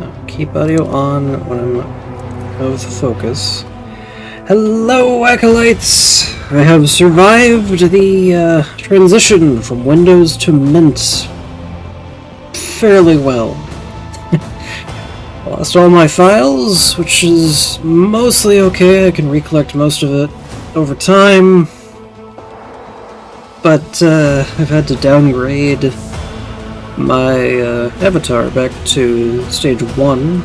I'll keep audio on when I'm out of focus. Hello, Acolytes! I have survived the transition from Windows to Mint fairly well. I lost all my files, which is mostly okay. I can recollect most of it over time. But I've had to downgrade my avatar back to stage 1.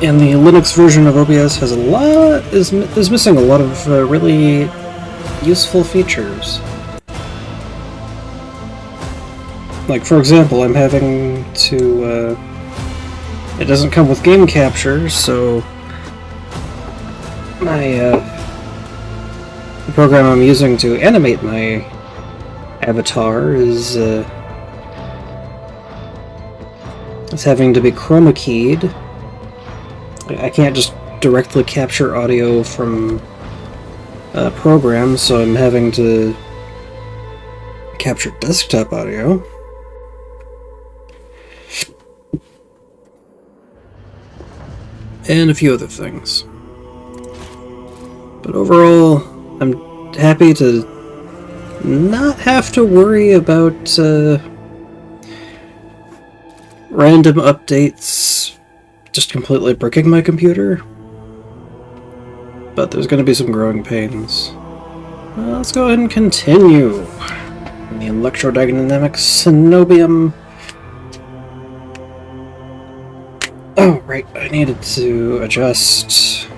And the Linux version of OBS has is missing a lot of really useful features. Like, for example, I'm having to... it doesn't come with game capture, so the program I'm using to animate my avatar is having to be chroma keyed. I can't just directly capture audio from programs, so I'm having to capture desktop audio. And a few other things. But overall, I'm happy to not have to worry about random updates just completely bricking my computer. But there's going to be some growing pains. Let's go ahead and continue. The electrodynamic synobium. Oh, right, I needed to adjust.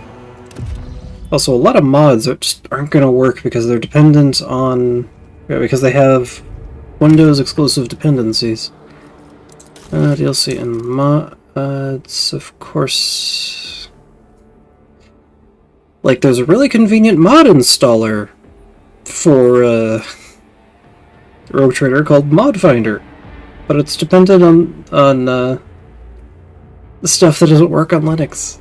Also, a lot of mods just aren't going to work because they're dependent on... because they have Windows exclusive dependencies. DLC and mods, of course... Like, there's a really convenient mod installer for Rogue Trader called Mod Finder, but it's dependent on the stuff that doesn't work on Linux.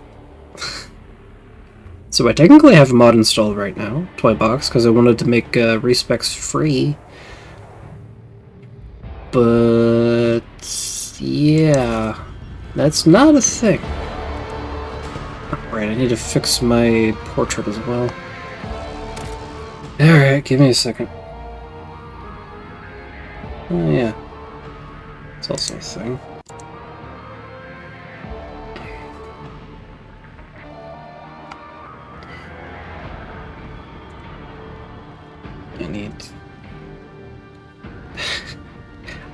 So I technically have a mod installed right now, Toybox, because I wanted to make respecs free. But yeah, that's not a thing. Right, I need to fix my portrait as well. Alright, give me a second. Oh yeah, it's also a thing.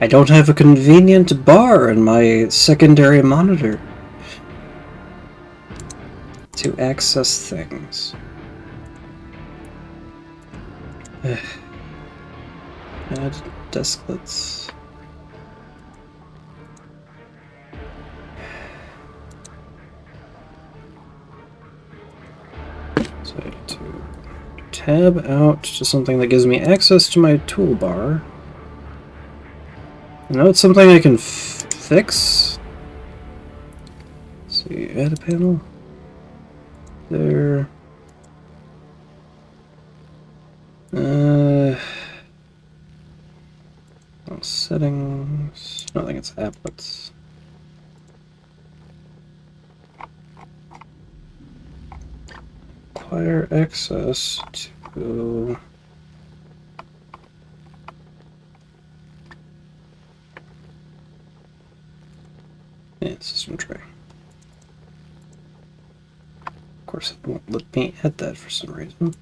I don't have a convenient bar in my secondary monitor to access things. Add desklets. So I have to tab out to something that gives me access to my toolbar. Now it's something I can fix. Let's see, add a panel. There. Settings. I don't think it's applets. Acquire access to. Yeah, system tray. Of course, it won't let me add that for some reason.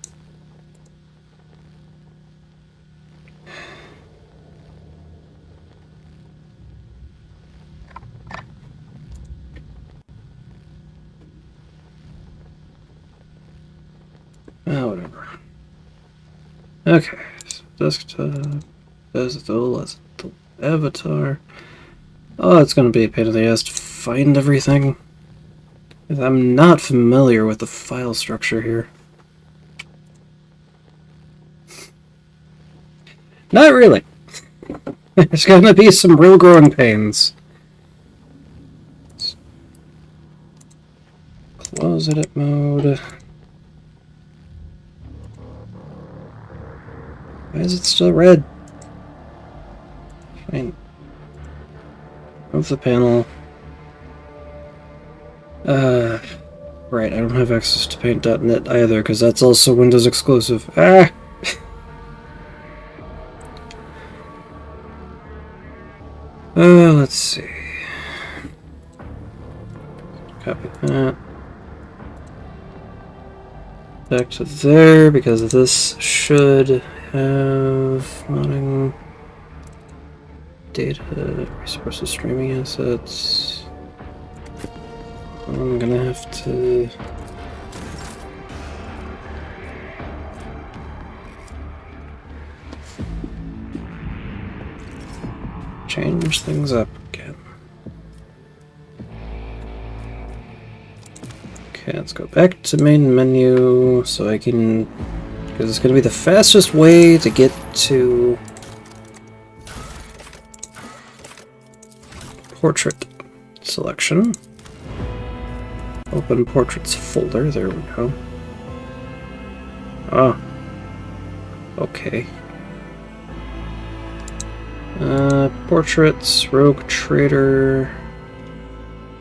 Oh, whatever. Okay, so desktop, as the avatar. Oh, it's going to be a pain in the ass to find everything. I'm not familiar with the file structure here. Not really. There's going to be some real growing pains. Close edit mode. Why is it still red? Fine. Move the panel. Right, I don't have access to paint.net either, because that's also Windows exclusive. Ah! Let's see. Copy that. Back to there, because this should have modding data, resources, streaming assets. I'm gonna have to change things up again. Okay, let's go back to main menu so I can, because it's gonna be the fastest way to get to portrait selection. Open portraits folder, there we go. Ah. Okay. Portraits, Rogue Trader.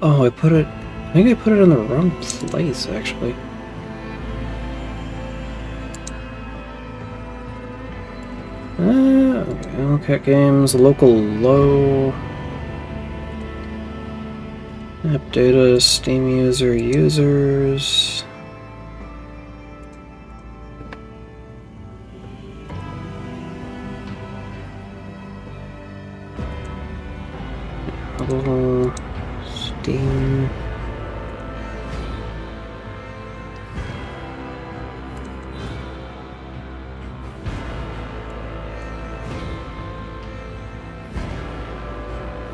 Oh, I think I put it in the wrong place, actually. Okay, Hellcat Games, local low. App data, Steam users. Steam.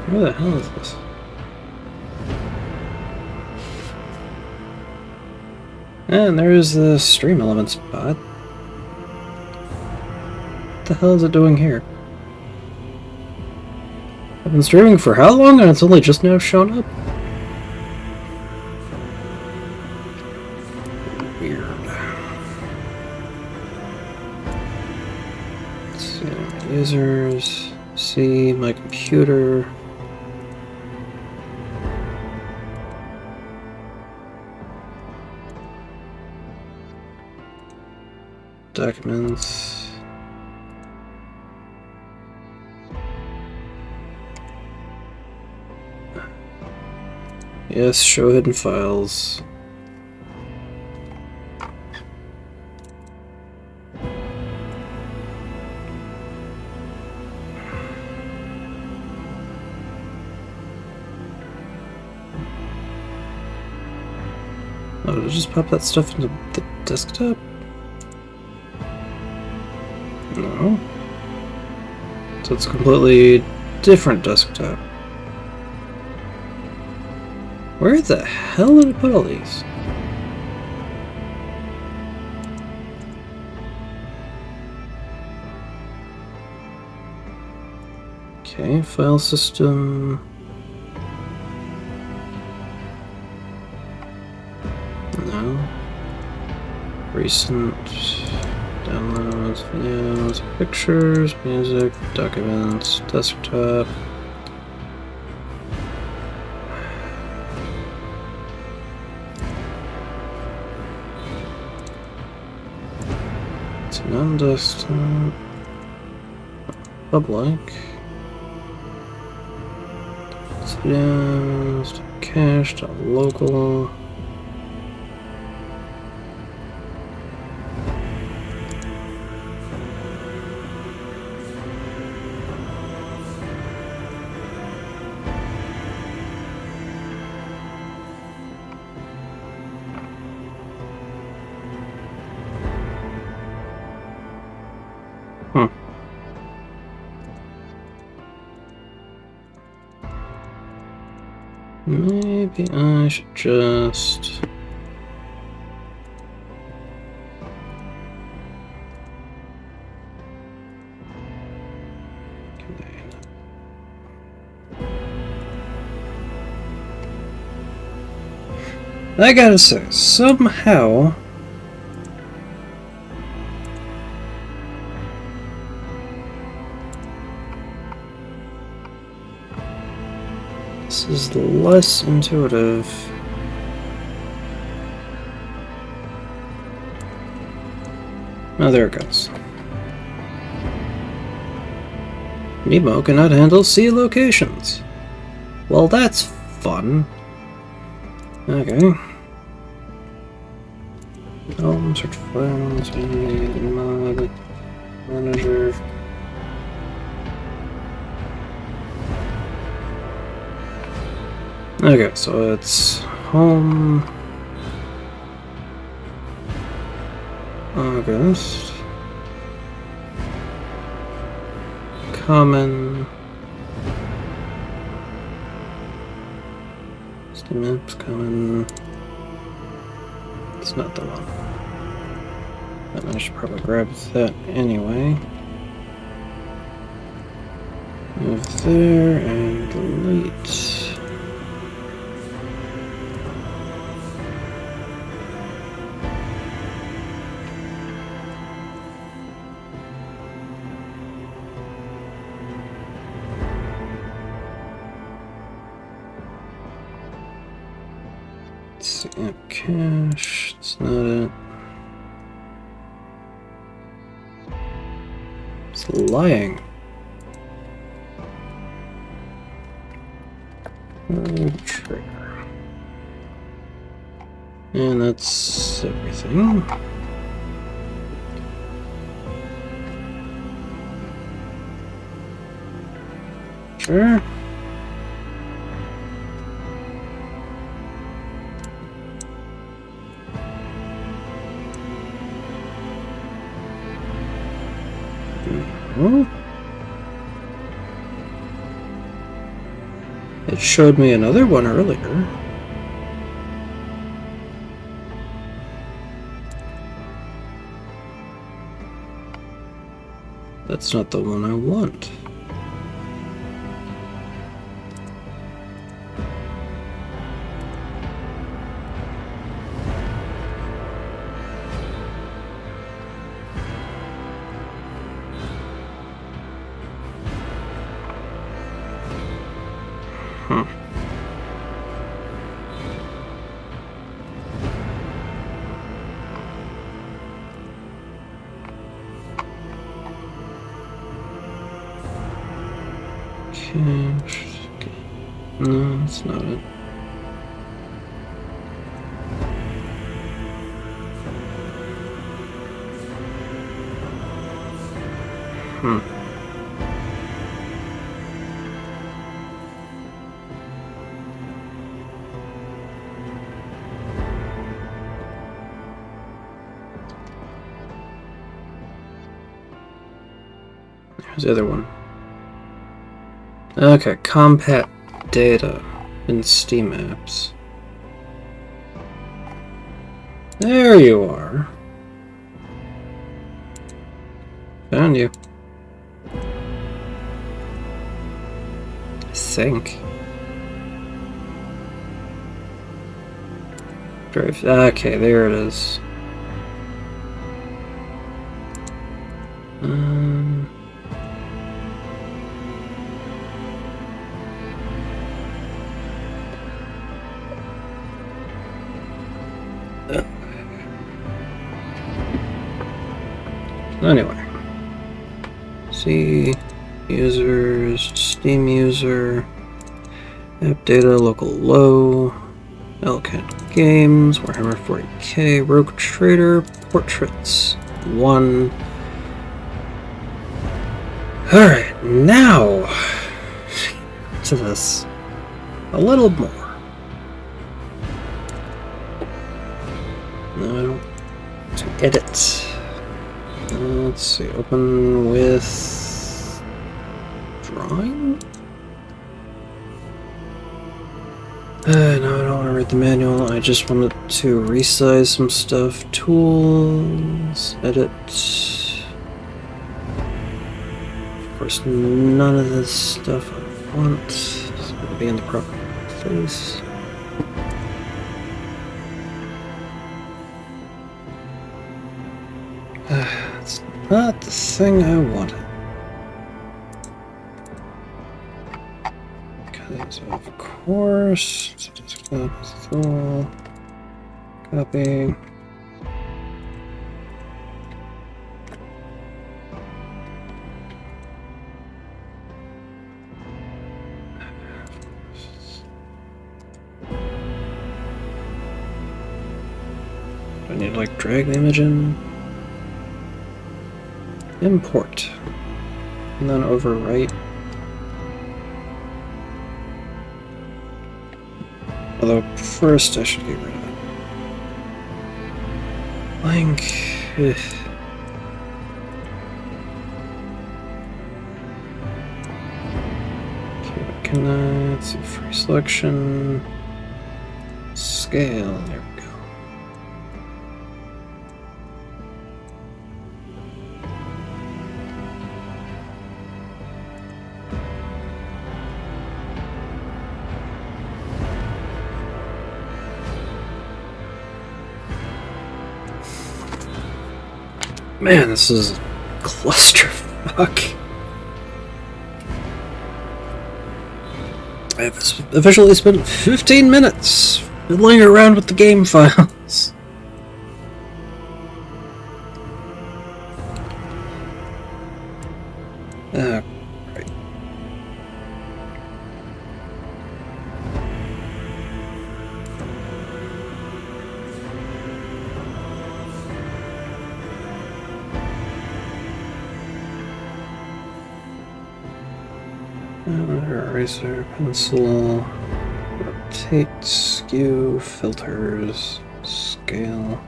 Where the hell is this? And there's the stream element spot. What the hell is it doing here? I've been streaming for how long and it's only just now shown up? Weird. Let's see, my users, see my computer. Documents. Yes, show hidden files. Oh, did it just pop that stuff into the desktop? No. So it's a completely different desktop. Where the hell did I put all these? Okay, file system. No. Recent downloads, videos, pictures, music, documents, desktop. It's non-desktop. Public. Videos, cache, local. Maybe I should just... I gotta say, somehow... This is less intuitive. Oh, there it goes. Nemo cannot handle sea locations. Well, that's fun. Okay. Search files, mod, manager. Okay, so it's home. August. Common. Steam apps, common. It's not the one. But I should probably grab that anyway. Move there and delete. App cache, it's not it. It's lying. Trigger. And that's everything. Sure. It showed me another one earlier. That's not the one I want. No, that's not it. There's the other one. Okay, compat data in Steam apps. There you are. Found you. I think. Drive. Okay, there it is. Anyway, see users, Steam user, app data, local low, LCAT games, Warhammer 40k, Rogue Trader, portraits, 1. Alright, now to this a little more. Now to edit. Let's see, open with drawing? No, I don't want to read the manual, I just wanted to resize some stuff. Tools, edit. Of course, none of this stuff I want. It's going to be in the proper place. It's not the thing I wanted. Yes, of course. Copy. Do I need to like drag the image in? Import. And then overwrite. Although first I should get rid of it. Blank. Okay, what can I? Let's see, free selection. Scale. There we go. Man, this is a clusterfuck. I have officially spent 15 minutes fiddling around with the game files. Right. Eraser, pencil, rotate, skew, filters, scale.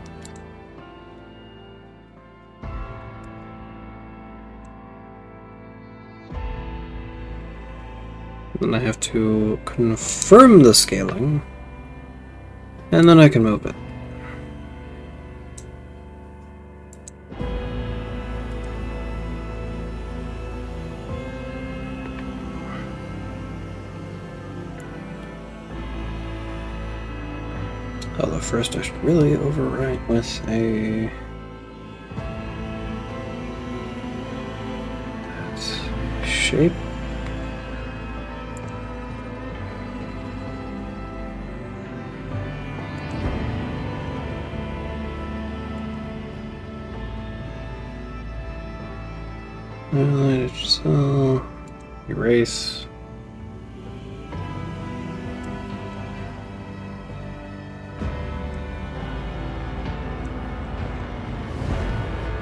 Then I have to confirm the scaling, and then I can move it. Although first I should really overwrite with a... That's shape. Highlight, cell, erase.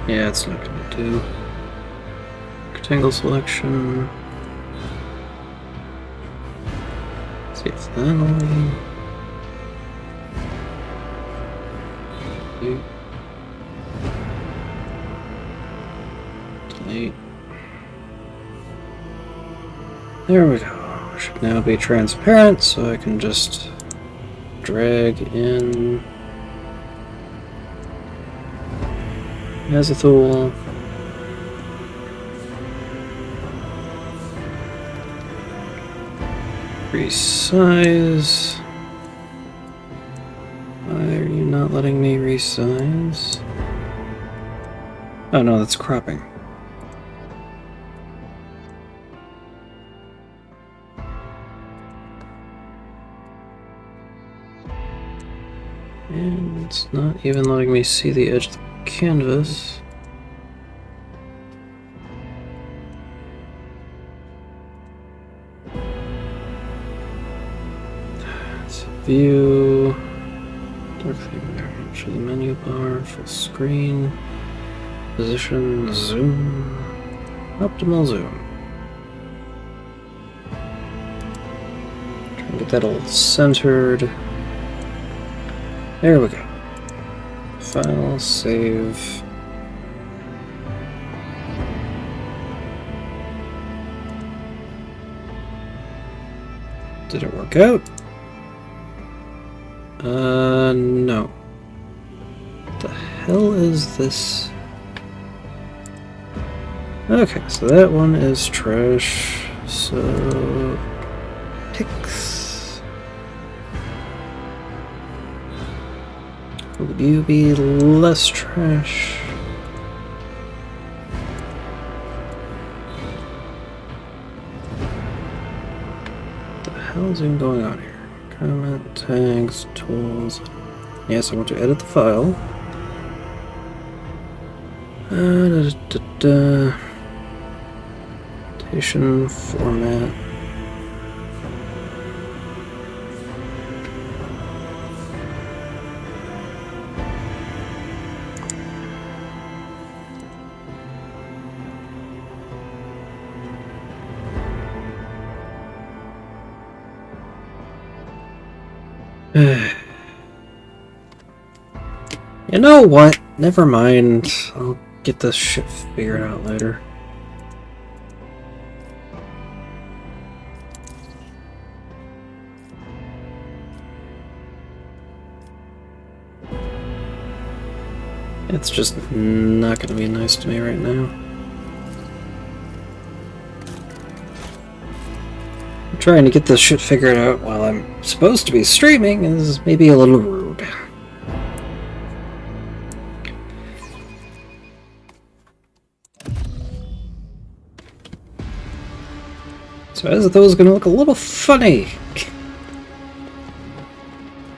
Yeah, it's not gonna do. Rectangle selection. See if that'll delete. There we go. It should now be transparent, so I can just drag in as a tool. Resize. Why are you not letting me resize? Oh no, that's cropping. And it's not even letting me see the edge of the canvas. It's view, dark theme variant, show the menu bar, full screen, position, zoom, optimal zoom. Try to get that all centered. There we go. File, save. Did it work out? No. What the hell is this? Okay, so that one is trash. So... Pix. Will you be less trash? What the hell's even going on here? Comment, tags, tools. Yes, I want to edit the file. Annotation format. You know what? Never mind. I'll get this shit figured out later. It's just not gonna be nice to me right now. Trying to get this shit figured out while I'm supposed to be streaming is maybe a little rude. So as though it's gonna look a little funny.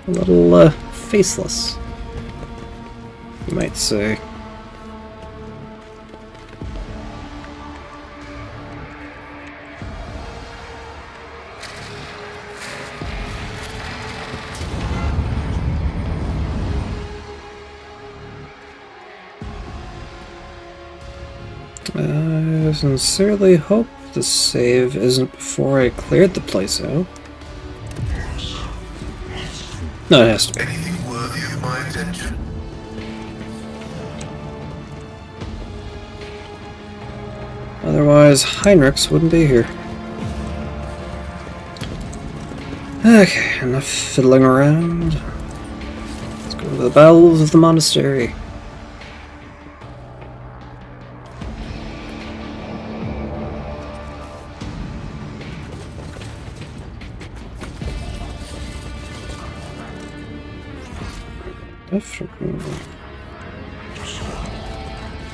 A little, faceless, you might say. I sincerely hope the save isn't before I cleared the place out. No, it has to be. Anything worthy of my attention? Otherwise, Heinrichs wouldn't be here. Okay, enough fiddling around. Let's go to the bowels of the monastery.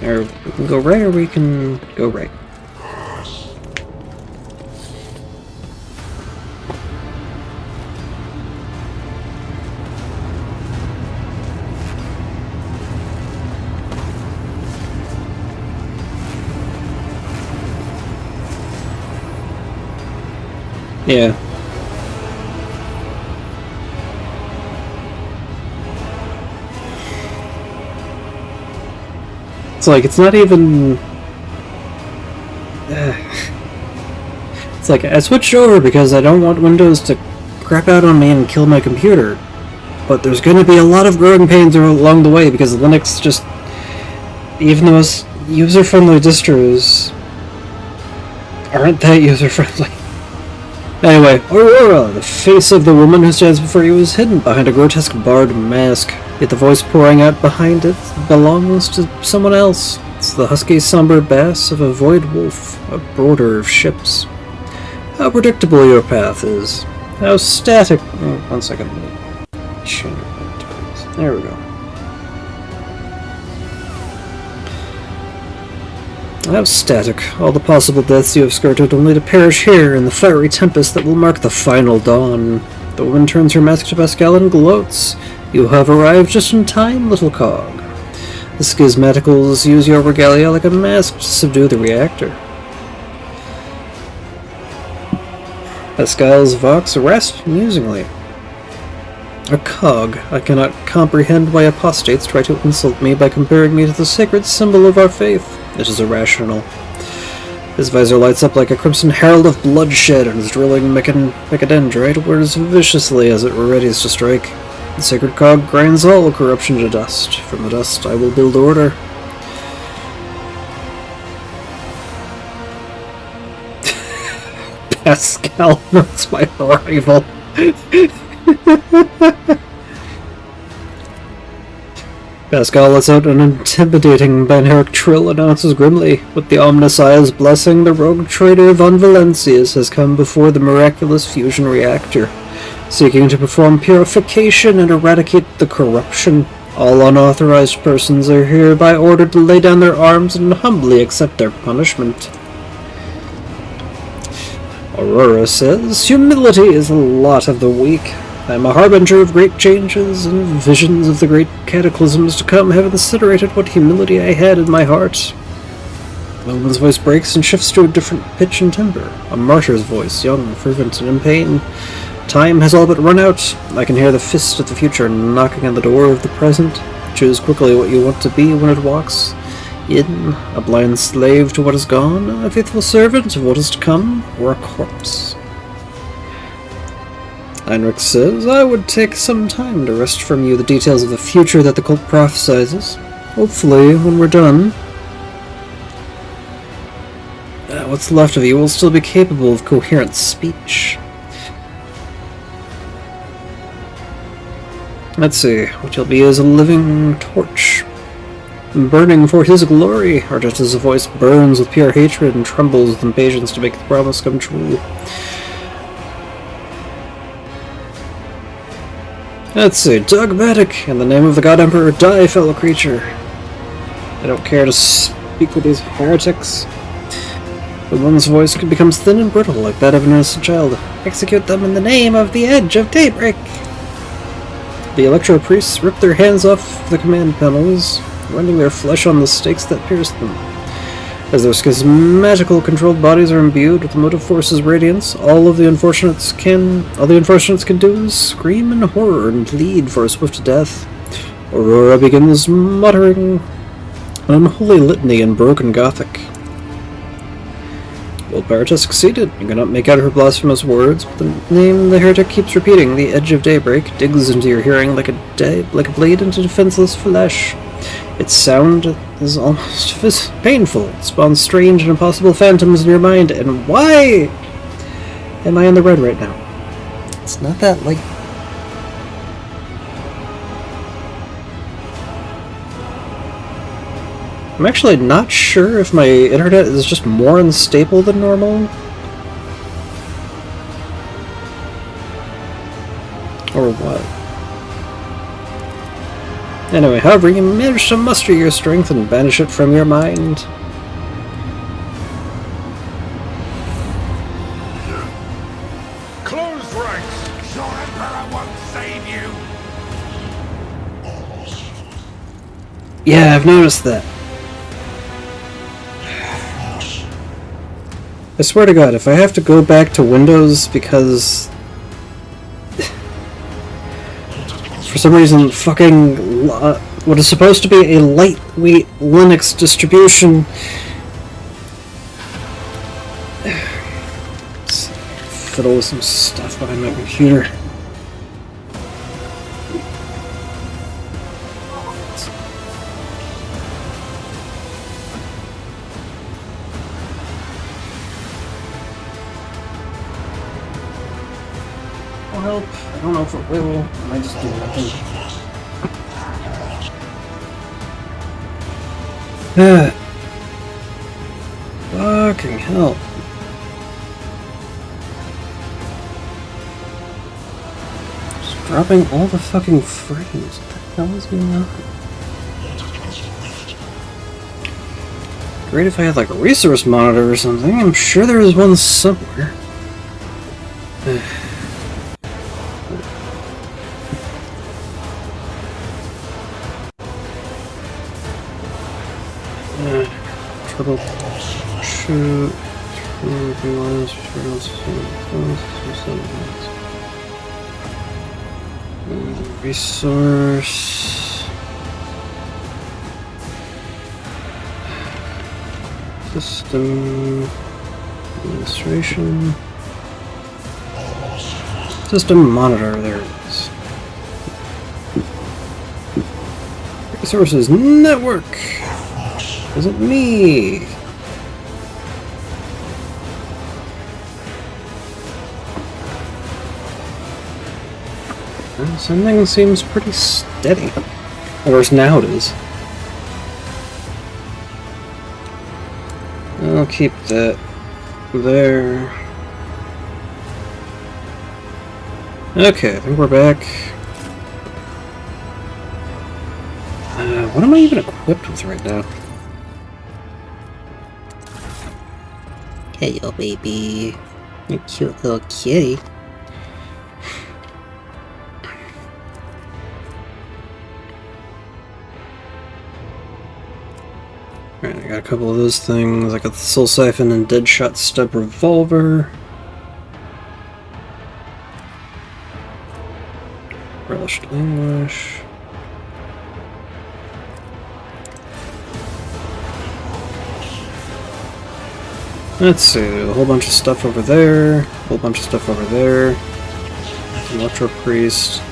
Or we can go right, or we can go right. Yeah. It's like, it's not even... It's like, I switched over because I don't want Windows to crap out on me and kill my computer. But there's going to be a lot of growing pains along the way because Linux just... Even the most user-friendly distros aren't that user-friendly. Anyway, Aurora, the face of the woman who stands before you, is hidden behind a grotesque barred mask. Yet the voice pouring out behind it belongs to someone else. It's the husky, somber bass of a void wolf, a broader of ships. How predictable your path is. How static... Oh, 1 second. There we go. How static. All the possible deaths you have skirted, only to perish here in the fiery tempest that will mark the final dawn. The woman turns her mask to Pascal and gloats. You have arrived just in time, little cog. The schismaticals use your regalia like a mask to subdue the reactor. Pascal's vox rasped musingly. A cog. I cannot comprehend why apostates try to insult me by comparing me to the sacred symbol of our faith. It is irrational. His visor lights up like a crimson herald of bloodshed, and his drilling mechadendrite whirs viciously as it readies to strike. The sacred cog grinds all corruption to dust. From the dust I will build order. Pascal notes my arrival. Pascal lets out an intimidating binaric trill, announces grimly, with the Omnissiah's blessing, the rogue traitor Von Valencius has come before the miraculous fusion reactor, seeking to perform purification and eradicate the corruption. All unauthorized persons are hereby ordered to lay down their arms and humbly accept their punishment. Aurora says, humility is a lot of the weak. I am a harbinger of great changes, and visions of the great cataclysms to come have incinerated what humility I had in my heart. The woman's voice breaks and shifts to a different pitch and timbre. A martyr's voice, young, fervent, and in pain. Time has all but run out. I can hear the fist of the future knocking on the door of the present. Choose quickly what you want to be when it walks in, a blind slave to what is gone, a faithful servant of what is to come, or a corpse. Heinrich says, I would take some time to wrest from you the details of the future that the cult prophesizes. Hopefully, when we're done, what's left of you will still be capable of coherent speech. Let's see, what you'll be is a living torch, burning for his glory, or just as a voice burns with pure hatred and trembles with impatience to make the promise come true. Let's see, dogmatic, in the name of the God Emperor, die, fellow creature. I don't care to speak with these heretics. The one's voice becomes thin and brittle, like that of an innocent child. Execute them in the name of the Edge of Daybreak! The Electro Priests rip their hands off the command panels, rending their flesh on the stakes that pierce them. As their schismatical controlled bodies are imbued with the motive force's radiance, all the unfortunates can do is scream in horror and plead for a swift death. Aurora begins muttering an unholy litany in broken Gothic. Willpower has succeeded. You cannot make out her blasphemous words, but the name the heretic keeps repeating, the Edge of Daybreak, digs into your hearing like a blade into defenseless flesh. Its sound is almost painful. It spawns strange and impossible phantoms in your mind, and why am I in the red right now? It's not that, like... I'm actually not sure if my internet is just more unstable than normal. Or what? Anyway, however, you manage to muster your strength and banish it from your mind. Close ranks! Your Emperor won't save you! Yeah, I've noticed that. I swear to God, if I have to go back to Windows because for some reason fucking what is supposed to be a lightweight Linux distribution fiddle with some stuff behind my computer. Help. I don't know if it will. I might just do nothing. Fucking hell. Just dropping all the fucking frames. What the hell is going on? Great if I had like a resource monitor or something. I'm sure there is one somewhere. Troubleshoot. Resource. System. Administration. System monitor. There it is. Resources network. Isn't me. Something seems pretty steady. Of course, now it is. I'll keep that there. Okay, I think we're back. What am I even equipped with right now? Hey, yo, baby. You cute little kitty. Alright, I got a couple of those things. I got the Soul Siphon and Deadshot Stub Revolver. Relished English. Let's see, there's a whole bunch of stuff over there, a whole bunch of stuff over there, Electro Priest,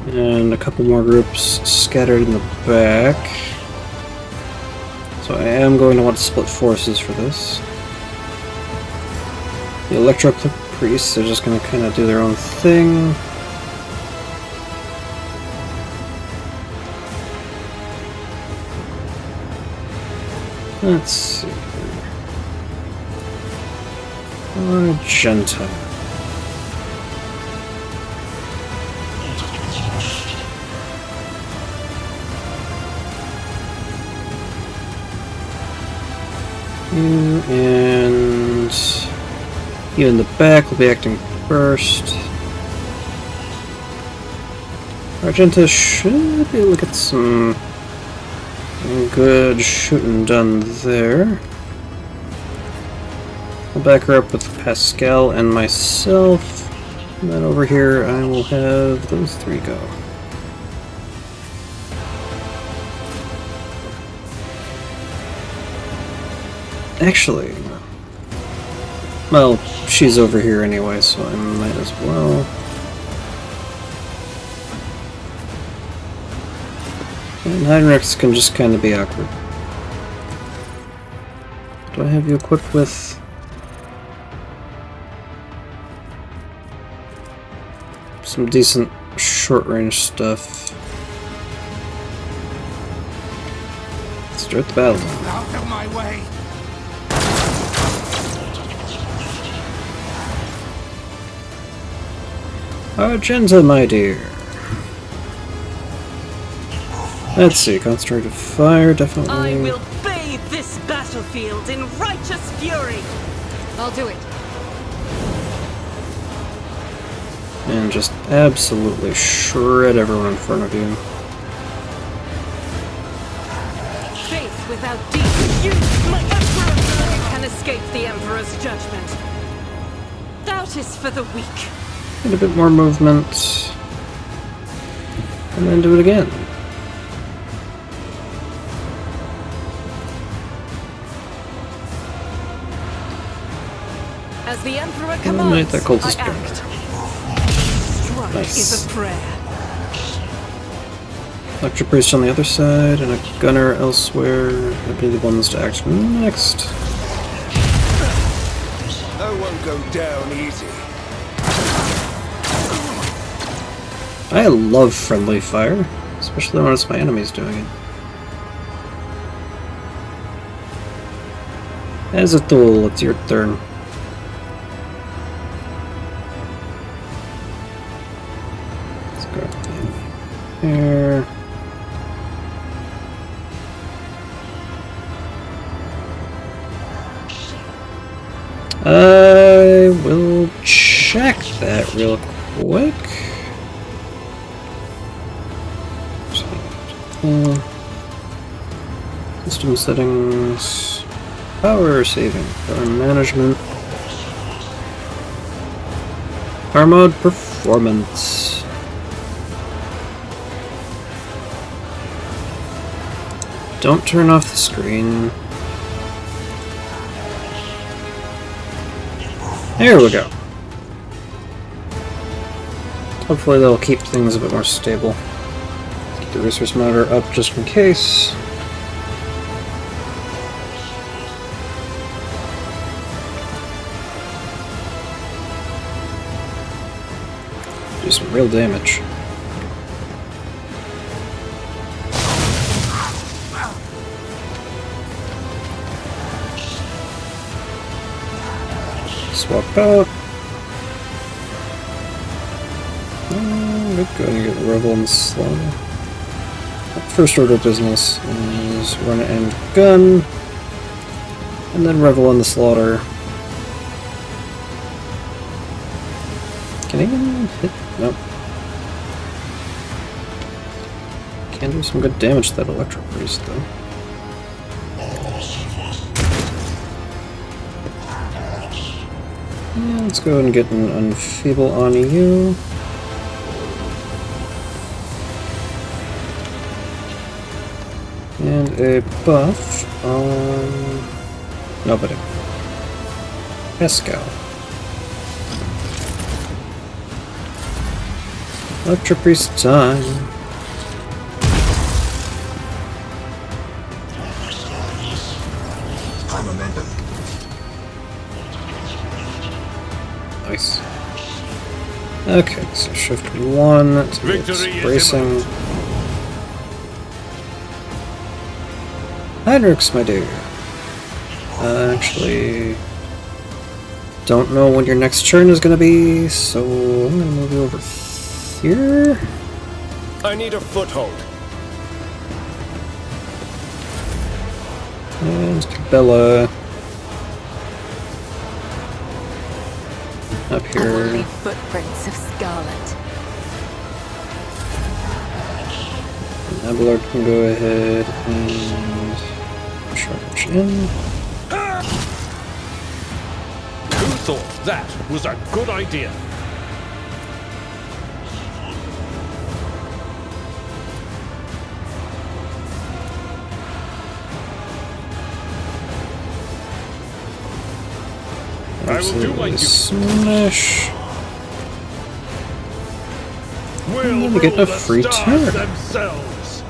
and a couple more groups scattered in the back. So I am going to want to split forces for this. The Electro Priests are just going to kind of do their own thing. Let's see. Argenta. You and you in the back will be acting first. Argenta should be able to get some good shooting done there. I'll back her up with Pascal and myself. And then over here I will have those three go. Actually, well, she's over here anyway, so I might as well. And Heinrichs can just kind of be awkward. Do I have you equipped with... some decent short-range stuff? Let's start the battle. Out of my way! Argenta, my dear. Let's see, concentrated fire, definitely. I will bathe this battlefield in righteous fury. I'll do it. And just absolutely shred everyone in front of you. Faith without deeds, you, my emperor, you can escape the emperor's judgment. Doubt is for the weak. Get a bit more movement. And then do it again. As the emperor Eliminate commands, that cultist I gunner. act. Strike Nice. is a prayer. Electro Priest on the other side, and a gunner elsewhere. That'd be the ones to act next. I won't go down easy. I love friendly fire, especially when it's my enemies doing it. As a tool, it's your turn. Let's go here. I will check that real quick. System settings, power saving, power management, power mode performance. Don't turn off the screen. There we go. Hopefully that'll keep things a bit more stable. Keep the resource monitor up just in case. Do some real damage. Swap out. We're going to get Revel and Slaughter. First order of business is run and gun, and then Revel in the Slaughter, Can he even hit? Nope. Can do some good damage to that electric priest, though. Yeah, let's go ahead and get an Unfeeble on you. And a buff on nobody. Pascal. Electric priest time. Nice. Okay, so shift 1 to get bracing. Heinrichs, my dear. Actually, don't know when your next turn is going to be, so I'm going to move you over here. I need a foothold. And Bella. Up here. Only footprints of Scarlet. Abelard can go ahead and charge in. Who thought that was a good idea? I will do my duty. Smash. We'll We get rule a the free stars turn. themselves.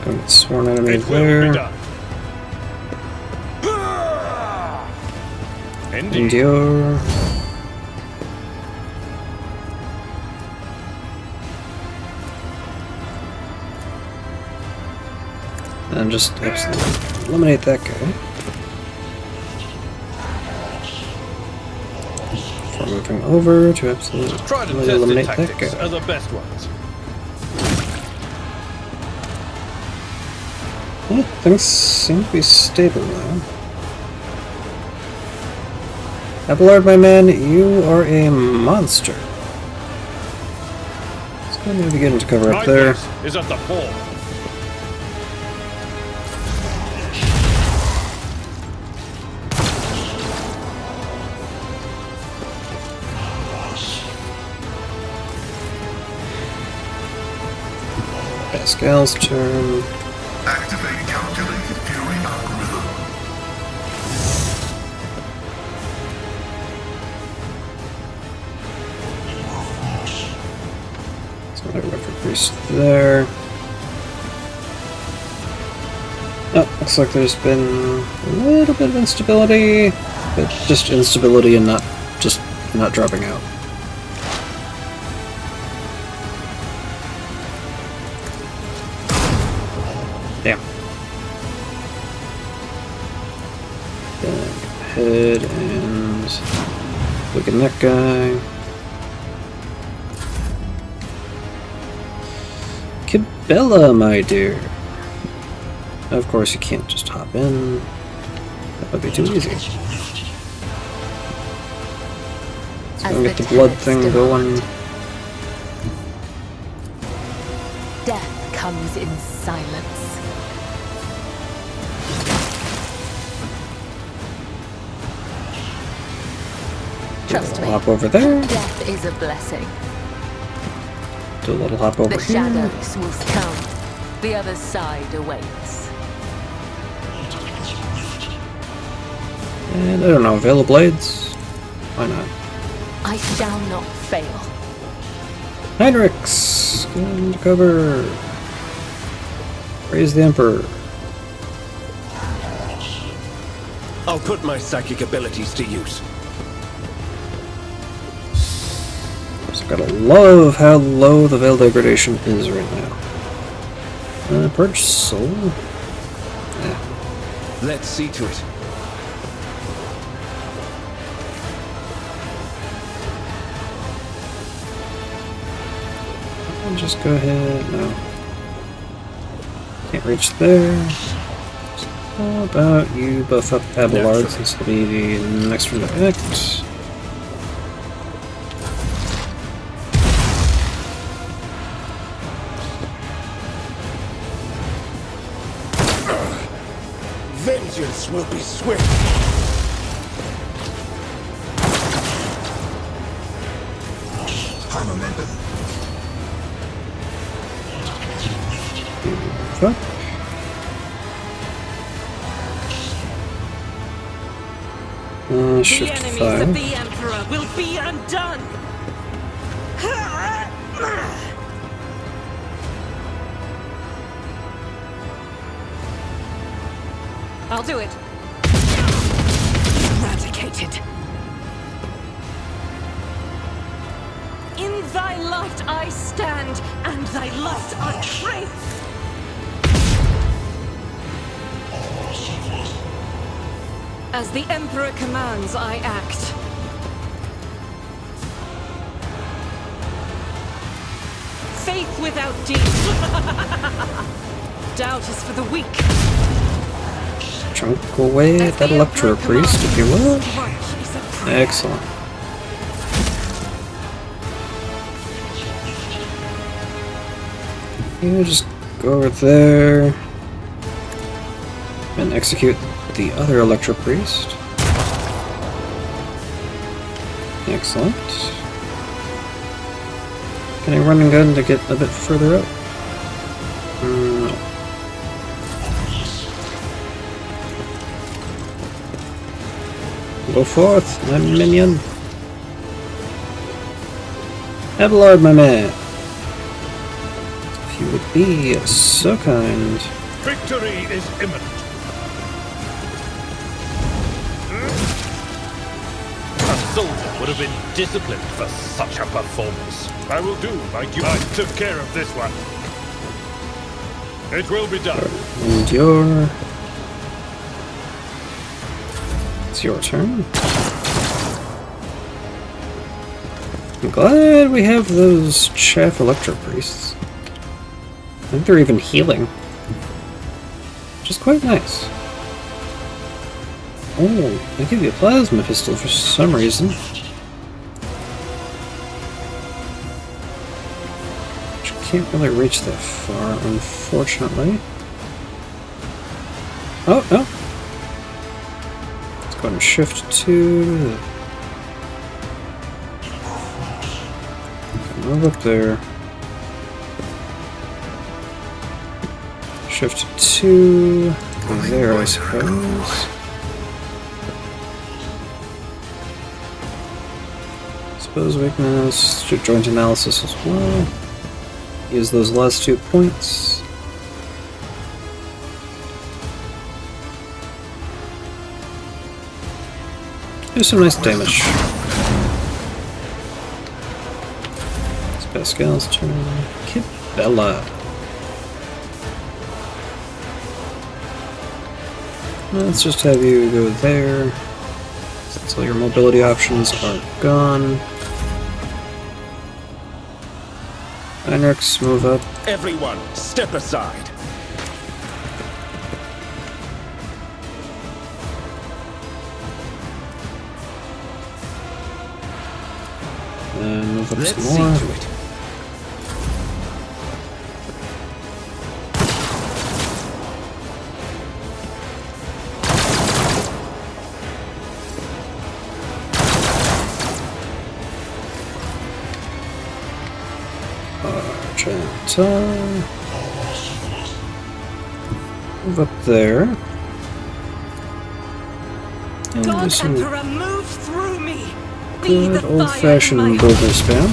Gonna get sworn enemy It will be there. done. Indeed. Endure. And just absolutely eliminate that guy. Before moving over to absolutely Tried and tested eliminate that tactics guy. are the best ones. Yeah, things seem to be stable now. Abelard, my man, you are a monster. Let's go maybe get into cover My up there. place is at the fore. Pascal's turn. Activate calculated fury algorithm. So I go for priest there. Oh, looks like there's been a little bit of instability, but just instability and not dropping out. Damn. Then go ahead and weaken that guy. Kibella, my dear. Of course, you can't just hop in. That would be too easy. Let's go get the blood thing going. Death comes in silence. Trust me. Hop over there. Death is a blessing. Do a little hop over The here. shadows will come. The other side awaits. And I don't know, Veil of Blades? Why not? I shall not fail. Heinrichs! Get into cover! Raise the Emperor. I'll put my psychic abilities to use. So gotta love how low the Veil degradation is right now. Purge Soul? Yeah. Let's see to it. And just go ahead. No. Can't reach there. How about you buff up Abelard since he'll be the next one to act? Vengeance will be swift. High momentum. Fuck. The Shift enemies 5. of the Emperor will be undone! I'll do it. Eradicated. In thy light I stand, and thy light I crave. As the Emperor commands, I act. Faith without deeds. Doubt is for the weak. Chunk away As that the Electro Emperor Priest, if you will. commands, right is a prayer. Excellent. You just go over there and execute the other Electro Priest. Excellent. Can I run and gun to get a bit further up? No. Go forth, my minion. Abelard, my man. If you would be so kind. Victory is imminent. A soldier would have been disciplined for such a performance. I will do my duty. I took care of this one. It will be done. And it's your turn. I'm glad we have those chaff Electro Priests. I think they're even healing. Which is quite nice. Oh, they give you a plasma pistol for some reason. Which can't really reach that far, unfortunately. Oh, no. Let's go ahead and shift to... Move up there. Shift to... there, I suppose. Suppose weakness, joint analysis as well. Use those last 2 points. Do some nice damage. It's Pascal's turn. Kibella. Let's just have you go there. So your mobility options are gone. Heinrichs, move up. Everyone, step aside. And move up Let's some see more. to it. Argenta. Move up there. And do God some Emperor, move through me! Be good the old-fashioned fire in my builder spam.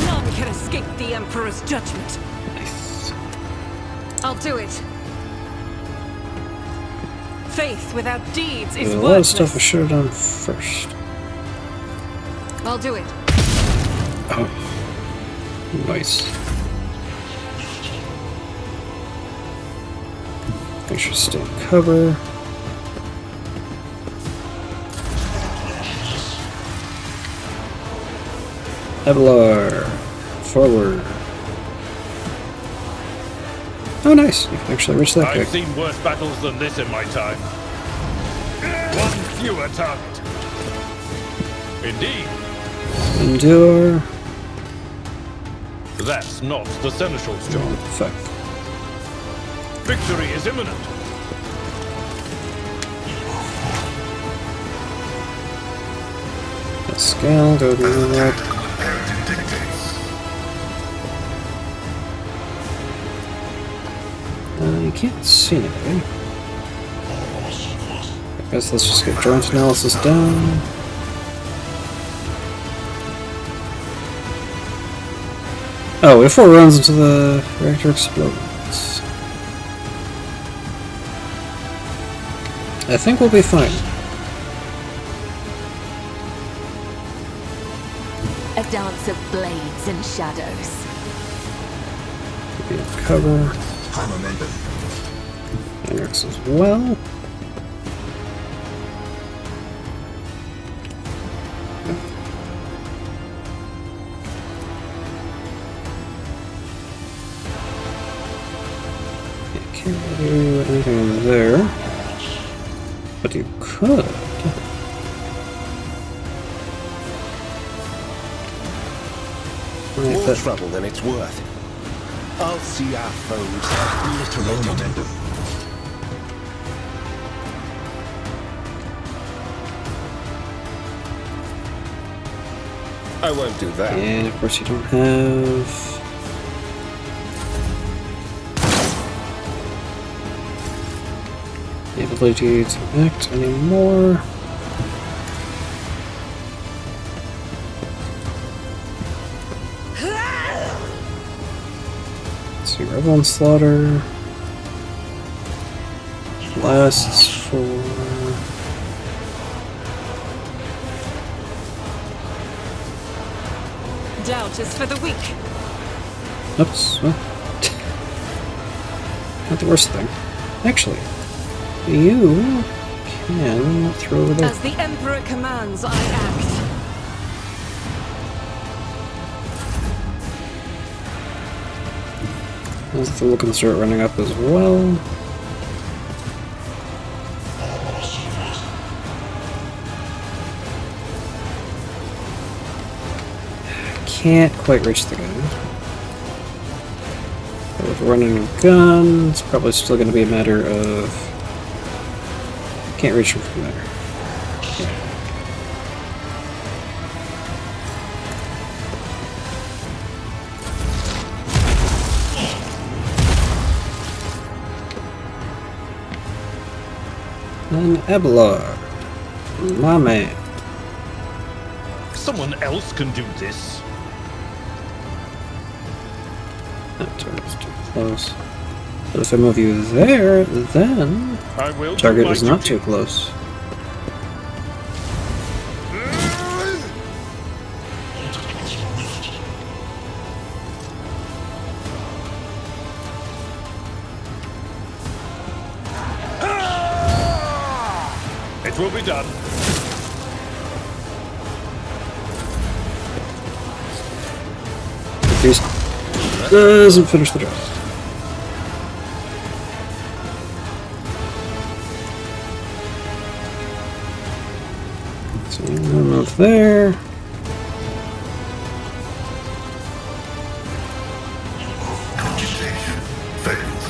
None can escape the Emperor's judgment. Nice. I'll do it. Faith without deeds is There's a lot of worthless. stuff I should have done first. I'll do it. Oh. Nice. Make sure to stay in cover. Abelard. Forward. Oh, nice. You can actually reach that I've quick. seen worse battles than this in my time. One fewer target. Indeed. Endure. That's not the Seneschal's job. Fuck. Victory is imminent. Scale, go to As the that. tactical imperative dictates. You can't see anybody. I guess let's just get joint analysis done. Oh, if 4 runs into the reactor explodes. I think we'll be fine. A dance of blades and shadows. Be cover. High momentum. Hendrix as well. Can't do anything there. But you could. Right, More that- trouble than it's worth. I'll see our foes Low obliterated. momentum. I won't do that. And of course you don't have... the ability to act anymore. Let's see, Revel and Slaughter lasts for... Doubt is for the weak. Oops. Well, not the worst thing. Actually, you can throw over there. As the Emperor commands, I act. As the looking start running up as well. Can't quite reach the gun. But with running a gun, it's probably still going to be a matter of... Can't reach him from there. And Abelard, my man. Someone else can do this. That target's too close. But if I move you there, then I will do target my is not duty. too close. It will be done. Priest doesn't finish the job. So we'll move there. Computation fails.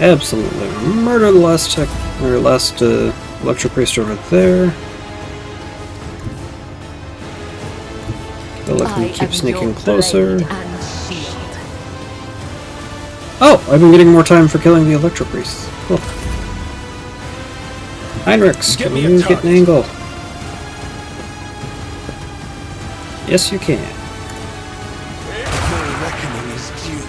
Absolutely murder the last tech, or last Electro Priest over there. Feel like we keep sneaking closer. Oh, I've been getting more time for killing the Electro Priests. Cool. Heinrichs, Get can me a you get an target. angle? Yes, you can. My reckoning is due.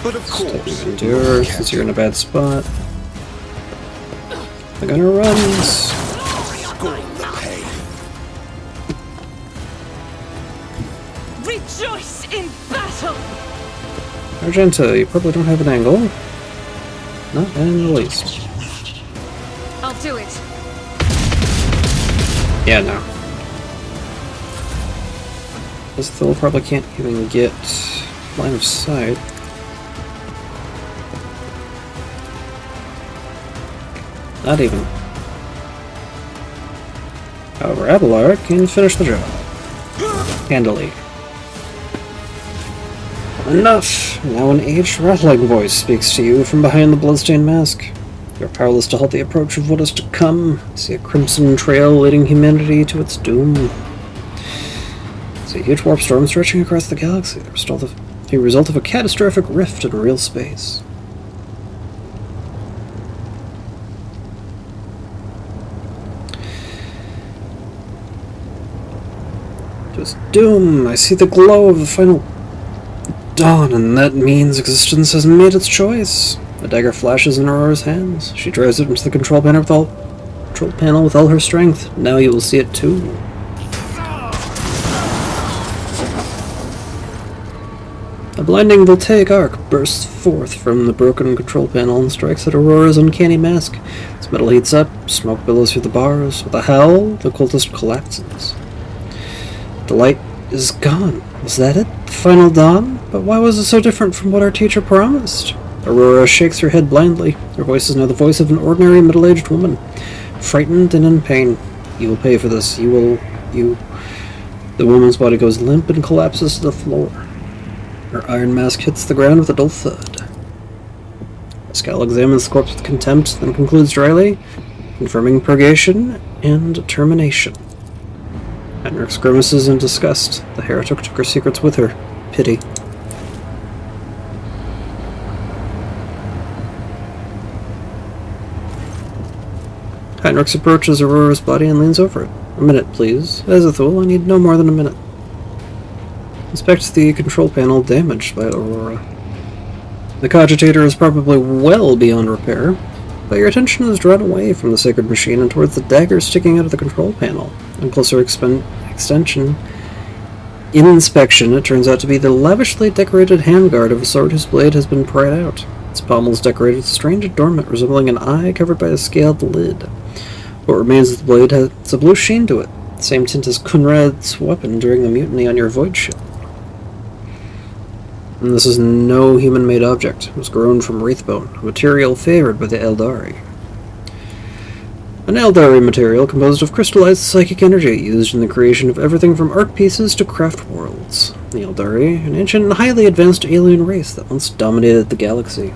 But of course, Endure, since you're in a bad spot. The gunner runs. scorn the pain. Rejoice in battle! Argenta, you probably don't have an angle. Not in the least. I'll do it. Yeah, no. This Thul probably can't even get line of sight. Not even. However, Abelard can finish the job. Handily. Enough! Now an aged rattling voice speaks to you from behind the bloodstained mask. You're powerless to halt the approach of what is to come. See a crimson trail leading humanity to its doom. See a huge warp storm stretching across the galaxy, the result of a catastrophic rift in real space. To its doom, I see the glow of the final dawn, and that means existence has made its choice. A dagger flashes in Aurora's hands. She drives it into the control panel with all her strength. Now you will see it too. A blinding voltaic arc bursts forth from the broken control panel and strikes at Aurora's uncanny mask. Its metal heats up, smoke billows through the bars. With a howl, the cultist collapses. The light is gone. Was that it? The final dawn? But why was it so different from what our teacher promised? Aurora shakes her head blindly. Her voice is now the voice of an ordinary middle-aged woman, frightened and in pain. You will pay for this. The woman's body goes limp and collapses to the floor. Her iron mask hits the ground with a dull thud. Pascal examines the corpse with contempt, then concludes dryly, confirming purgation and termination. Heinrich grimaces in disgust. The heretic took her secrets with her. Pity. Heinrich approaches Aurora's body and leans over it. A minute, please. Azathoul, I need no more than a minute. Inspects the control panel damaged by Aurora. The cogitator is probably well beyond repair, but your attention is drawn away from the sacred machine and towards the dagger sticking out of the control panel. On closer inspection, it turns out to be the lavishly decorated handguard of a sword whose blade has been pried out. Its pommel is decorated with a strange adornment resembling an eye covered by a scaled lid. What remains of the blade has a blue sheen to it, the same tint as Kunrad's weapon during the mutiny on your void ship. And this is no human-made object. It was grown from wraithbone, a material favored by the Eldari. An Eldari material composed of crystallized psychic energy used in the creation of everything from art pieces to craft worlds. The Eldari, an ancient and highly advanced alien race that once dominated the galaxy.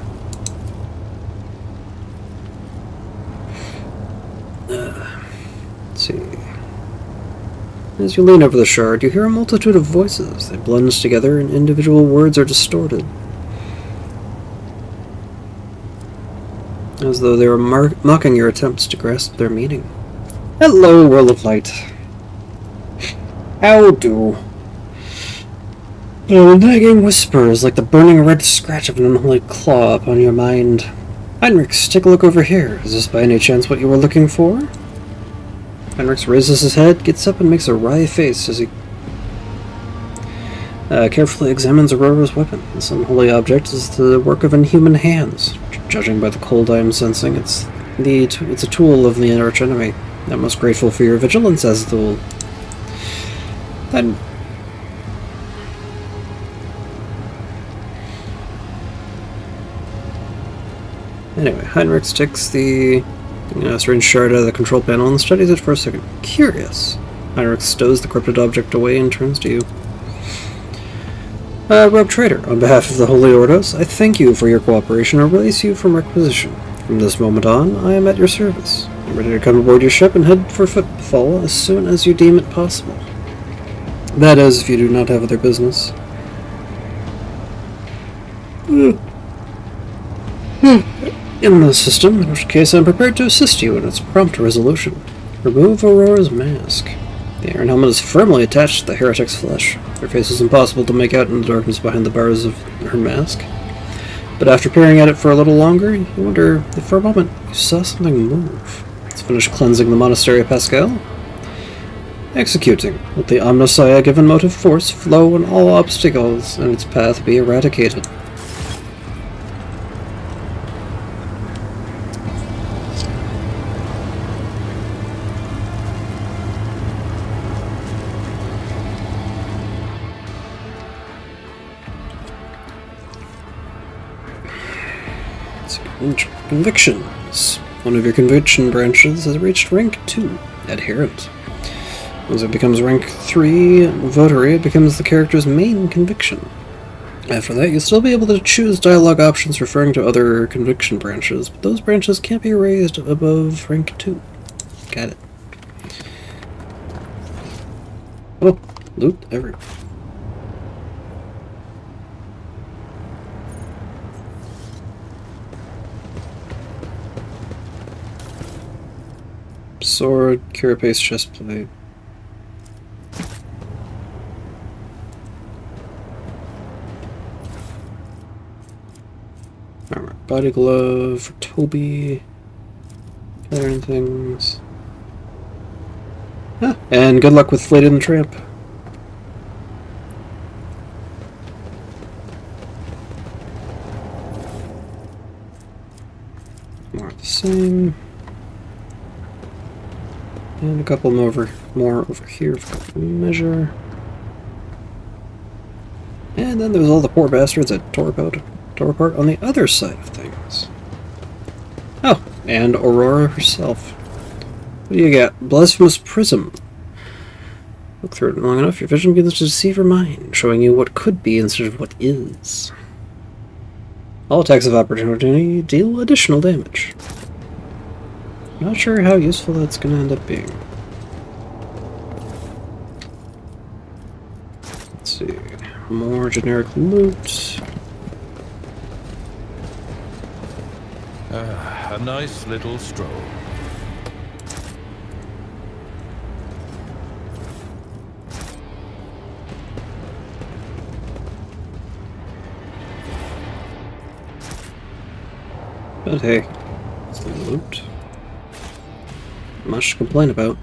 Let's see. As you lean over the shard, you hear a multitude of voices. They blend together and individual words are distorted, as though they were mocking your attempts to grasp their meaning. Hello, World of Light. How do? The nagging whispers like the burning red scratch of an unholy claw upon your mind. Heinrich, take a look over here. Is this by any chance what you were looking for? Heinrich raises his head, gets up, and makes a wry face as he carefully examines Aurora's weapon. This unholy object is the work of inhuman hands. Judging by the cold I am sensing, it's a tool of the arch enemy. I'm most grateful for your vigilance, Azathoul. Then... Anyway, Heinrich takes the strange shard out of the control panel and studies it for a second. Curious. Heinrich stows the cryptid object away and turns to you. Rogue Trader, on behalf of the Holy Ordos, I thank you for your cooperation and release you from requisition. From this moment on, I am at your service. I'm ready to come aboard your ship and head for Footfall as soon as you deem it possible. That is, if you do not have other business. In the system, in which case I'm prepared to assist you in its prompt resolution. Remove Aurora's mask. The iron helmet is firmly attached to the heretic's flesh. Her face is impossible to make out in the darkness behind the bars of her mask. But after peering at it for a little longer, you wonder if for a moment you saw something move. It's finished cleansing the monastery of Pascal. Executing. Let the Omnissiah given motive force flow and all obstacles in its path be eradicated. Convictions. One of your conviction branches has reached rank 2, Adherent. Once it becomes rank 3, Votary, it becomes the character's main conviction. After that, you'll still be able to choose dialogue options referring to other conviction branches, but those branches can't be raised above rank 2. Got it. Oh, loot everywhere. Sword, carapace, chestplate. Armor, body glove for Toby. Other things. Ah, and good luck with Flayed and the Tramp. More of the same. And a couple more over here for measure. And then there's all the poor bastards at Torport on the other side of things. Oh, and Aurora herself. What do you got? Blasphemous Prism. Look through it long enough, your vision begins to deceive your mind, showing you what could be instead of what is. All attacks of opportunity deal additional damage. Not sure how useful that's going to end up being. Let's see. More generic loot. A nice little stroll. But hey, it's the loot. Much to complain about.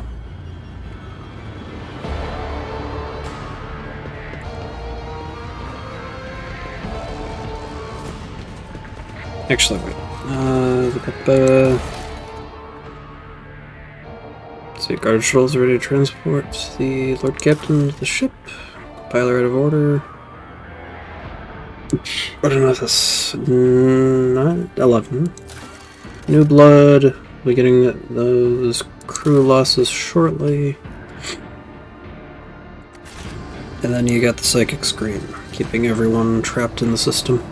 Actually, wait. Let's see, guard shuttles ready to transport the Lord Captain to the ship. Compiler out of order. I don't know if that's not 11. New blood. We're getting those crew losses shortly. And then you got the psychic screen, keeping everyone trapped in the system.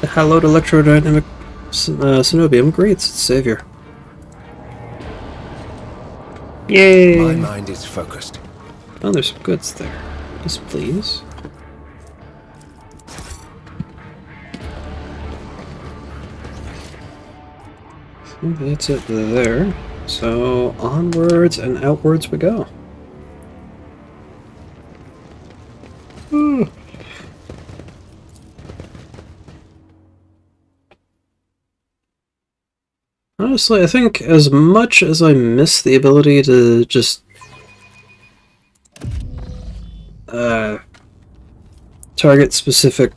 The hallowed electrodynamic Cenobium greets its savior. Yay! My mind is focused. Oh, there's some goods there. Yes, please. That's it there. So, onwards and outwards we go. Honestly, I think as much as I miss the ability to just target specific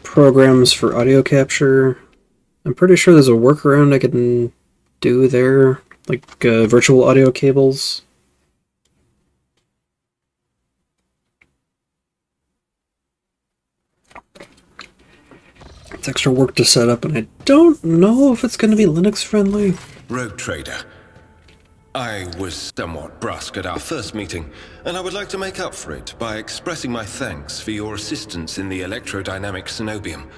programs for audio capture, I'm pretty sure there's a workaround I can do there, like virtual audio cables. It's extra work to set up, and I don't know if it's going to be Linux friendly. Rogue Trader. I was somewhat brusque at our first meeting, and I would like to make up for it by expressing my thanks for your assistance in the electrodynamic Cenobium.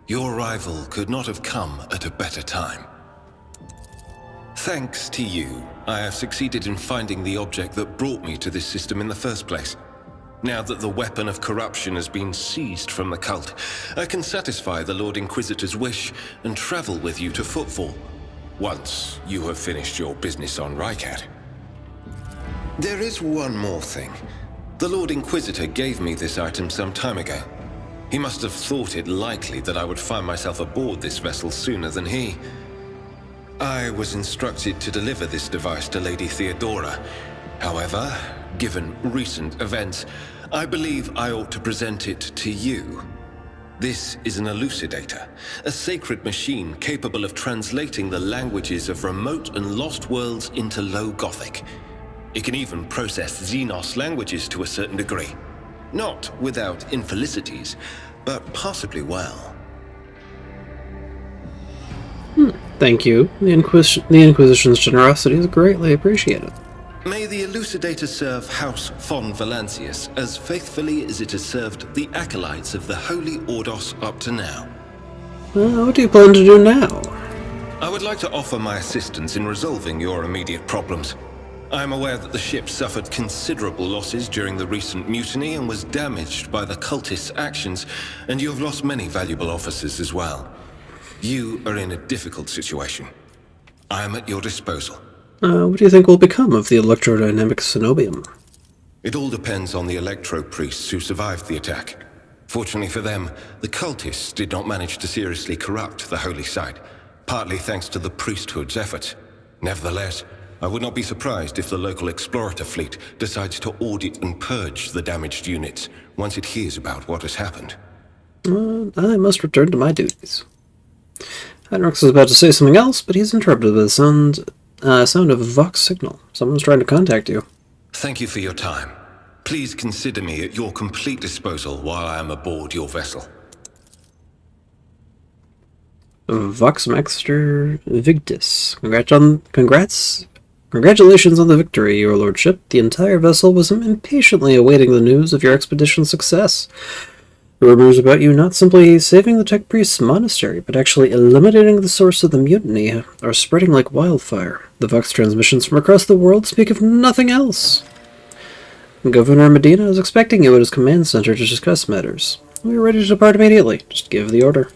Your arrival could not have come at a better time. Thanks to you, I have succeeded in finding the object that brought me to this system in the first place. Now that the weapon of corruption has been seized from the cult, I can satisfy the Lord Inquisitor's wish and travel with you to Footfall, once you have finished your business on Rycat. There is one more thing. The Lord Inquisitor gave me this item some time ago. He must have thought it likely that I would find myself aboard this vessel sooner than he. I was instructed to deliver this device to Lady Theodora. However, given recent events, I believe I ought to present it to you. This is an elucidator, a sacred machine capable of translating the languages of remote and lost worlds into Low Gothic. It can even process Xenos languages to a certain degree. Not without infelicities, but possibly well. Thank you. The Inquisition's generosity is greatly appreciated. May the elucidator serve House von Valancius as faithfully as it has served the acolytes of the Holy Ordos up to now. What do you plan to do now? I would like to offer my assistance in resolving your immediate problems. I am aware that the ship suffered considerable losses during the recent mutiny and was damaged by the cultists' actions, and you have lost many valuable officers as well. You are in a difficult situation. I am at your disposal. What do you think will become of the electrodynamic cenobium? It all depends on the electro-priests who survived the attack. Fortunately for them, the cultists did not manage to seriously corrupt the holy site, partly thanks to the priesthood's efforts. Nevertheless, I would not be surprised if the local explorator fleet decides to audit and purge the damaged units once it hears about what has happened. I must return to my duties. Heinrichs was about to say something else, but he's interrupted by the sound of a Vox signal. Someone's trying to contact you. Thank you for your time. Please consider me at your complete disposal while I am aboard your vessel. Voxmaster Vigdis. Congratulations on the victory, your lordship. The entire vessel was impatiently awaiting the news of your expedition's success. Rumors about you not simply saving the tech priest's monastery, but actually eliminating the source of the mutiny are spreading like wildfire. The Vox transmissions from across the world speak of nothing else. Governor Medina is expecting you at his command center to discuss matters. We are ready to depart immediately. Just give the order.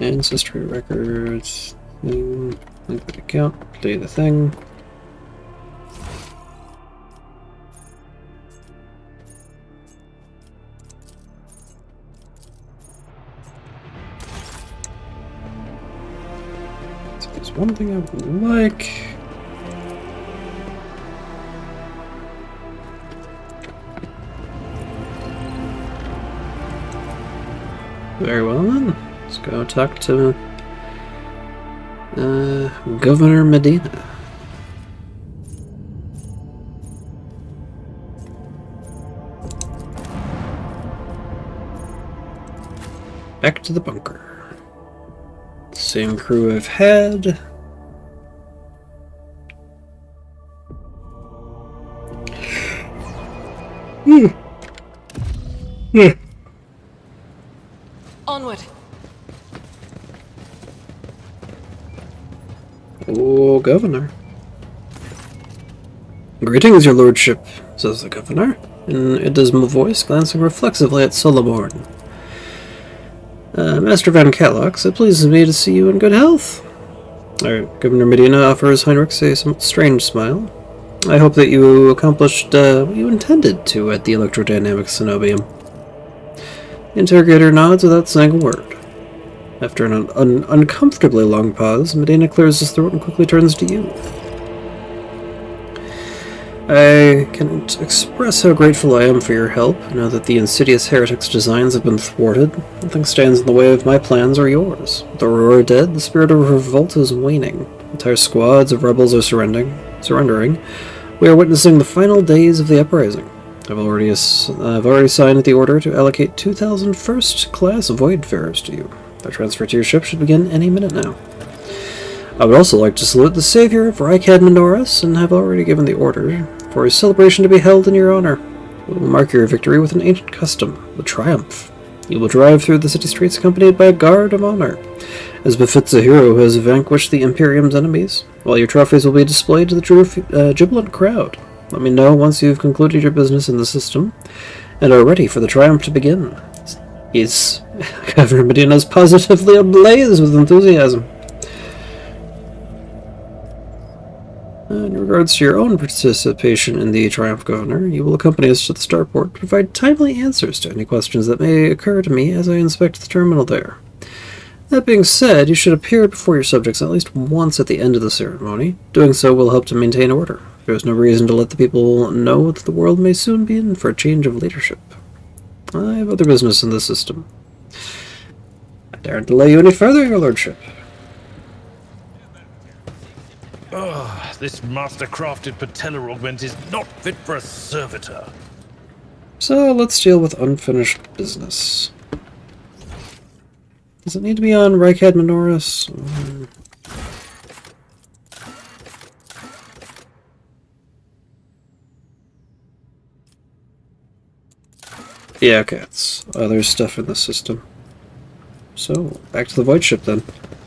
Ancestry records. Link the account. Play the thing. So there's one thing I would like. Very well then. Let's go talk to Governor Medina. Back to the bunker. Same crew I've had. Onward. Oh, Governor. Greetings, your lordship, says the governor, in a dismal voice, glancing reflexively at Solomorn. Master Van Kellox, it pleases me to see you in good health. Governor Medina offers Heinrichs a somewhat strange smile. I hope that you accomplished what you intended to at the electrodynamic cenobium. The interrogator nods without saying a word. After an uncomfortably long pause, Medina clears his throat and quickly turns to you. I can't express how grateful I am for your help, now that the insidious heretic's designs have been thwarted. Nothing stands in the way of my plans or yours. With Aurora dead, the spirit of revolt is waning. Entire squads of rebels are surrendering. We are witnessing the final days of the uprising. I've already signed the order to allocate 2,000 first-class voidfarers to you. Their transfer to your ship should begin any minute now. I would also like to salute the savior of Rykad Minoris, and have already given the order for a celebration to be held in your honor. We will mark your victory with an ancient custom, the Triumph. You will drive through the city streets accompanied by a guard of honor, as befits a hero who has vanquished the Imperium's enemies, while your trophies will be displayed to the jubilant crowd. Let me know once you've concluded your business in the system, and are ready for the Triumph to begin. Governor Medina is positively ablaze with enthusiasm. In regards to your own participation in the Triumph, Governor, you will accompany us to the starport to provide timely answers to any questions that may occur to me as I inspect the terminal there. That being said, you should appear before your subjects at least once at the end of the ceremony. Doing so will help to maintain order. There is no reason to let the people know that the world may soon be in for a change of leadership. I have other business in the system. I daren't delay you any further, your lordship. This master-crafted patella augment is not fit for a servitor. So let's deal with unfinished business. Does it need to be on Reichad Minoris? Yeah, okay, it's other stuff in the system. So, back to the Void Ship then.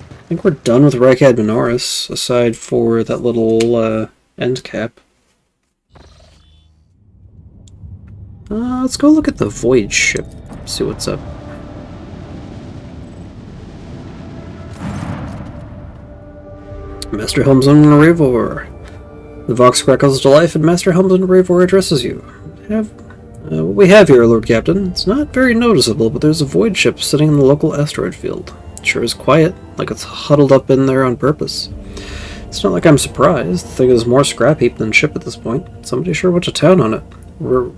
I think we're done with Reichad Minoris, aside for that little end cap. Let's go look at the Void Ship, see what's up. Master Helmsman Ravor. The Vox crackles to life and Master Helmsman Ravor addresses you. What we have here, Lord Captain, it's not very noticeable, but there's a void ship sitting in the local asteroid field. It sure is quiet, like it's huddled up in there on purpose. It's not like I'm surprised. The thing is more scrap heap than ship at this point. Somebody sure went to town on it.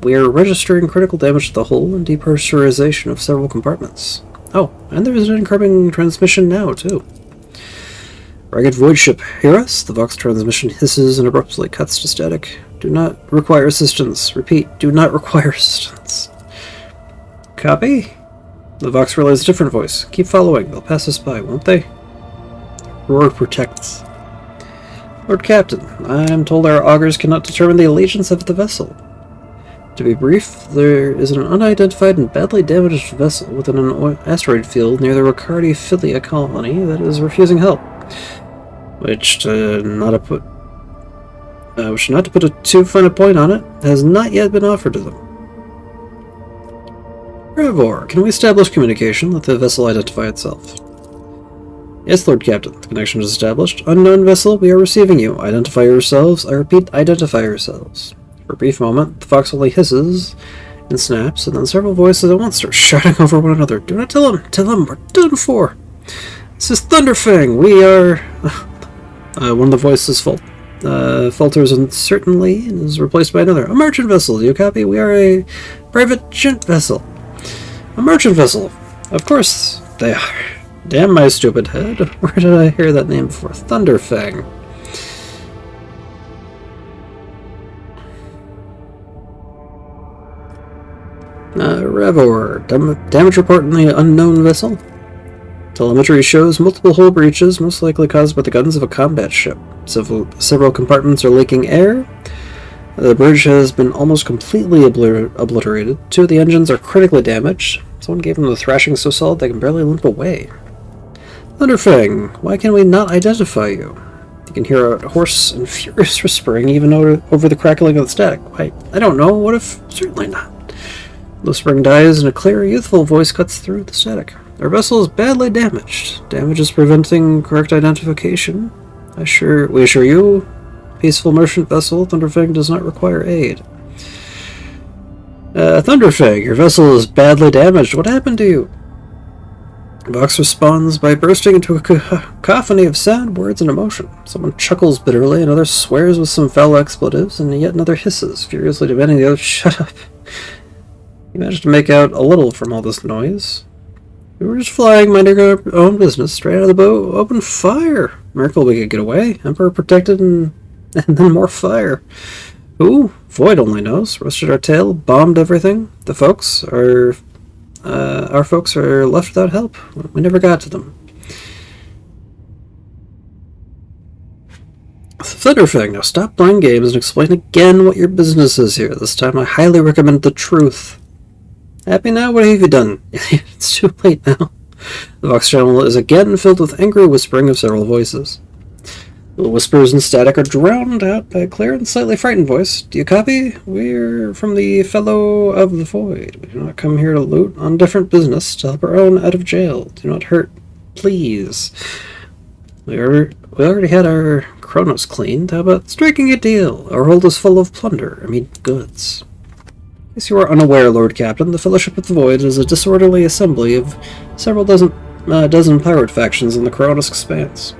We are registering critical damage to the hull and depressurization of several compartments. Oh, and there's an incoming transmission now, too. Ragged void ship, hear us? The Vox transmission hisses and abruptly cuts to static. Do not require assistance. Repeat, do not require assistance. Copy? The Vox relays a different voice. Keep following. They'll pass us by, won't they? Roar protects. Lord Captain, I am told our augurs cannot determine the allegiance of the vessel. To be brief, there is an unidentified and badly damaged vessel within an asteroid field near the Riccardi Filia colony that is refusing help. Which, not to put a too fine a point on it, has not yet been offered to them. Ravor, can we establish communication? Let the vessel identify itself. Yes, Lord Captain. The connection is established. Unknown vessel, we are receiving you. Identify yourselves. I repeat, identify yourselves. For a brief moment, the Fox only hisses and snaps, and then several voices at once start shouting over one another. Do not tell him! Tell him! We're done for! This is Thunderfang! We are... one of the voices falters uncertainly and is replaced by another. A merchant vessel, do you copy? We are a private gent vessel. A merchant vessel. Of course they are. Damn my stupid head. Where did I hear that name before? Thunderfang. Ravor. Damage report in the unknown vessel. Telemetry shows multiple hull breaches, most likely caused by the guns of a combat ship. Several compartments are leaking air. The bridge has been almost completely obliterated. Two of the engines are critically damaged. Someone gave them the thrashing so solid they can barely limp away. Thunderfang, why can we not identify you? You can hear a hoarse and furious whispering even over the crackling of the static. I don't know. What if... Certainly not. The whispering dies and a clear, youthful voice cuts through the static. Our vessel is badly damaged. Damage is preventing correct identification. We assure you, peaceful merchant vessel, Thunderfang does not require aid. Thunderfang, your vessel is badly damaged. What happened to you? Vox responds by bursting into a cacophony of sound, words, and emotion. Someone chuckles bitterly, another swears with some foul expletives, and yet another hisses, furiously demanding the other shut up. You managed to make out a little from all this noise. We were just flying, minding our own business, straight out of the boat, open fire. Miracle we could get away. Emperor protected and then more fire. Who? Void only knows. Rusted our tail, bombed everything. Our folks are left without help. We never got to them. Thunderfang, now stop playing games and explain again what your business is here. This time I highly recommend the truth. Happy now? What have you done? It's too late now. The Vox channel is again filled with angry whispering of several voices. The whispers and static are drowned out by a clear and slightly frightened voice. Do you copy? We're from the Fellow of the Void. We do not come here to loot on different business, to help our own out of jail. Do not hurt, please. We already had our Chronos cleaned. How about striking a deal? Our hold is full of plunder. I mean, goods. In case you are unaware, Lord Captain, the Fellowship of the Void is a disorderly assembly of several dozen pirate factions in the Chronos expanse.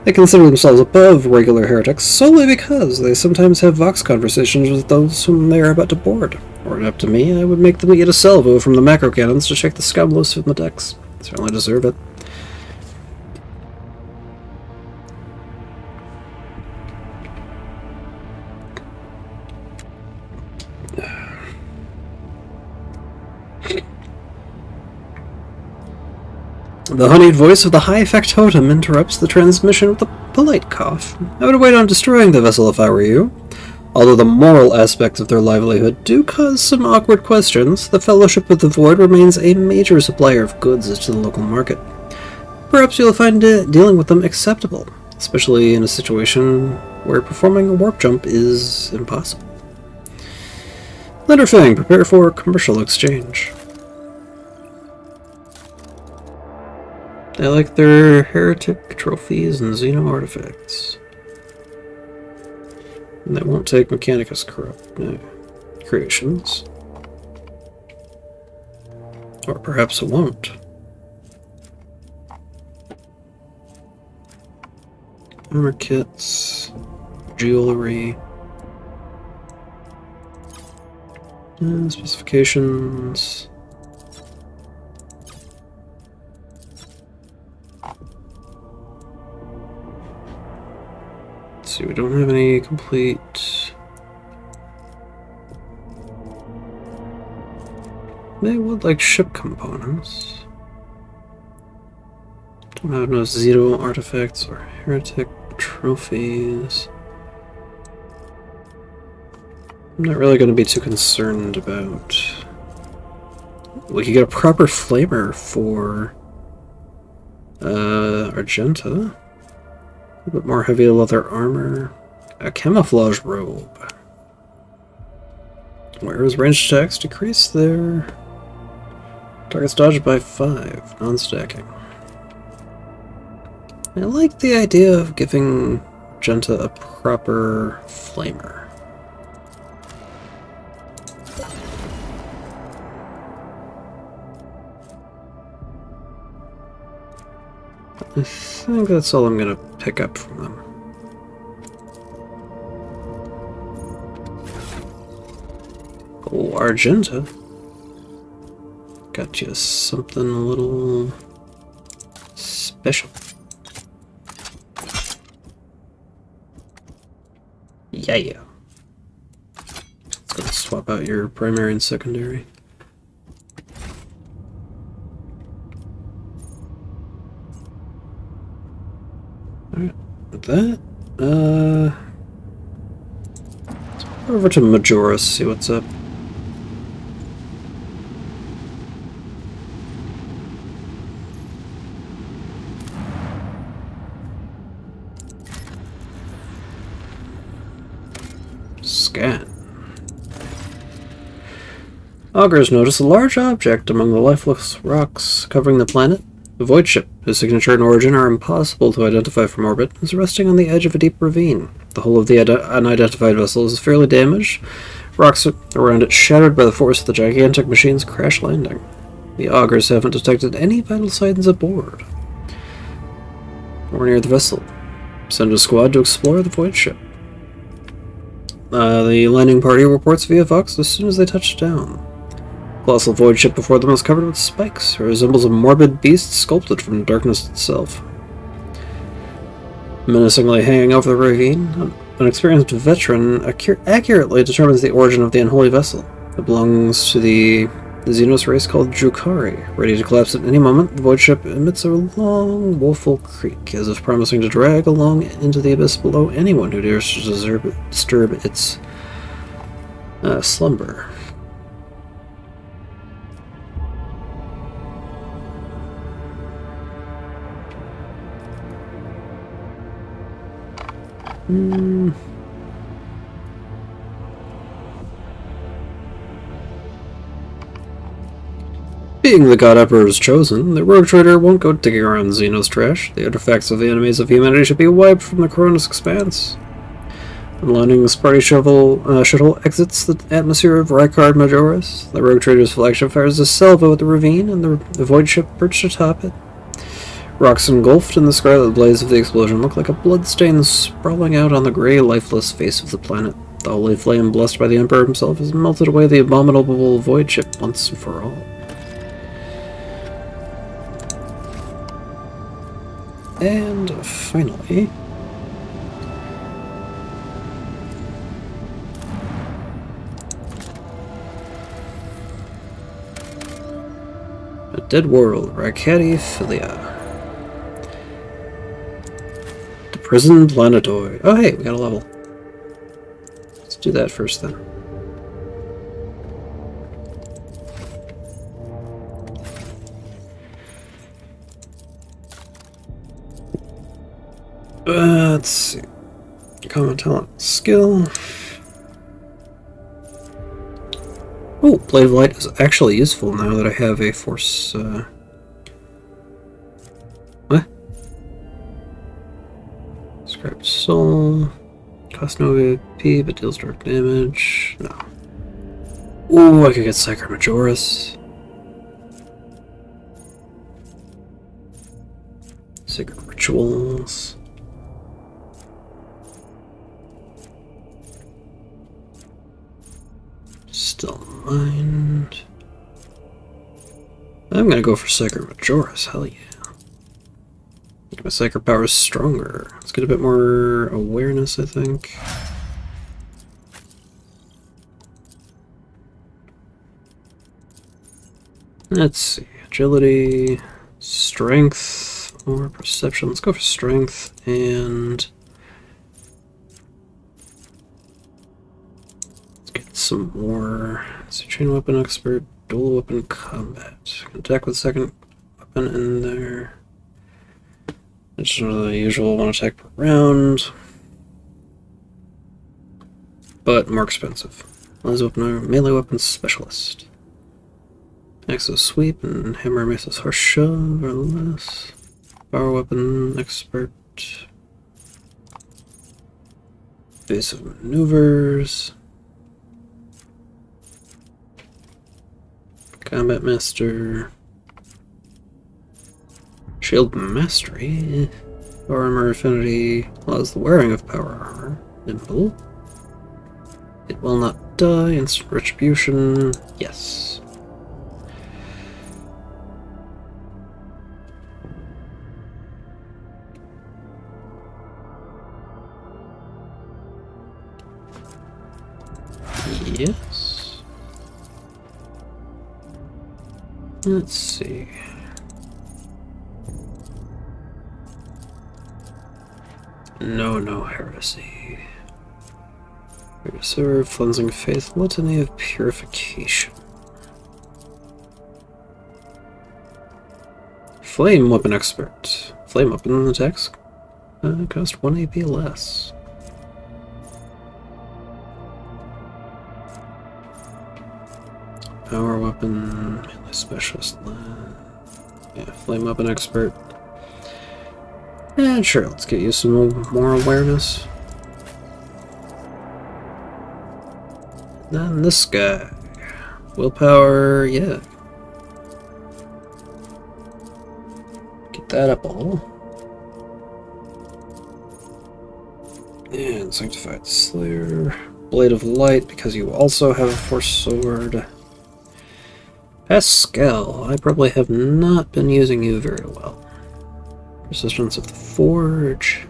They consider themselves above regular heretics solely because they sometimes have vox conversations with those whom they are about to board. Were it up to me, I would make them eat a salvo from the macro cannons to shake the scum loose from the decks. They certainly deserve it. The honeyed voice of the high factotum interrupts the transmission with a polite cough. I would wait on destroying the vessel if I were you. Although the moral aspects of their livelihood do cause some awkward questions, the Fellowship of the Void remains a major supplier of goods to the local market. Perhaps you'll find dealing with them acceptable, especially in a situation where performing a warp jump is impossible. Letterfang, prepare for commercial exchange. They like their heretic trophies and Xeno artifacts. And they won't take Mechanicus creations. Or perhaps it won't. Armor kits, jewelry, specifications. Let's see, we don't have any complete. They would like ship components. Don't have no Zito artifacts or heretic trophies. I'm not really going to be too concerned about. We could get a proper flamer for Argenta. A bit more heavy leather armor. A camouflage robe. Whereas ranged attacks decrease their target's dodge by 5, non-stacking. I like the idea of giving Argenta a proper flamer. I think that's all I'm gonna pick up from them. Oh, Argenta. Got you something a little special. Yeah. Let's go swap out your primary and secondary. Alright, with that, let's go over to Majora's, see what's up. Scan. Augurs notice a large object among the lifeless rocks covering the planet. The Void Ship, whose signature and origin are impossible to identify from orbit, is resting on the edge of a deep ravine. The hull of the unidentified vessel is fairly damaged, rocks around it shattered by the force of the gigantic machine's crash landing. The Augurs haven't detected any vital signs aboard or near the vessel. Send a squad to explore the Void Ship. The landing party reports via Vox as soon as they touch down. The colossal void ship before them is covered with spikes. It resembles a morbid beast sculpted from darkness itself. Menacingly hanging over the ravine, an experienced veteran accurately determines the origin of the unholy vessel. It belongs to the Xenos race called Drukari. Ready to collapse at any moment, the void ship emits a long, woeful creak, as if promising to drag along into the abyss below anyone who dares to disturb its slumber. Being the God Emperor's chosen, the rogue trader won't go digging around Xenos trash. The artifacts of the enemies of humanity should be wiped from the Coronis expanse. Unloading the Sparty shuttle exits the atmosphere of Rykard Majoris. The rogue trader's flagship fires a salvo at the ravine, and the void ship perched atop it. Rocks engulfed in the scarlet blaze of the explosion look like a bloodstain sprawling out on the gray, lifeless face of the planet. The holy flame blessed by the Emperor himself has melted away the abominable void ship once and for all. And finally... a dead world, Rakati Philia. The prison planetoid. Oh hey, we got a level. Let's do that first then. Let's see. Common talent skill. Oh, Blade of Light is actually useful now that I have a force. What? Scrapped soul. Costs no AP but deals direct damage. No. Ooh, I could get Sacred Majoris. Sacred Rituals. Still mind. I'm gonna go for Sacred Majoris, hell yeah. My Sacred power is stronger. Let's get a bit more awareness, I think. Let's see. Agility, strength, or perception. Let's go for strength and some more. Let's see, chain weapon expert, dual weapon combat. Attack with second weapon in there. It's the usual one attack per round, but more expensive. Melee weapon specialist. Axis sweep and hammer maces horse shove or less. Power weapon expert. Evasive maneuvers. Combat Master. Shield Mastery. Power Armor Affinity allows the wearing of power armor. Nimble. It will not die. Instant Retribution. Yes. Yes. Let's see. No heresy. Reserve, cleansing faith, litany of purification. Flame weapon expert. Flame weapon attacks cost 1 AP less. Power weapon, melee specialist. Yeah, flame weapon expert. And sure, let's get you some more awareness. Then this guy. Willpower, yeah. Get that up a little. And Sanctified Slayer. Blade of Light, because you also have a Force Sword. Pascal, I probably have not been using you very well. Resistance of the Forge.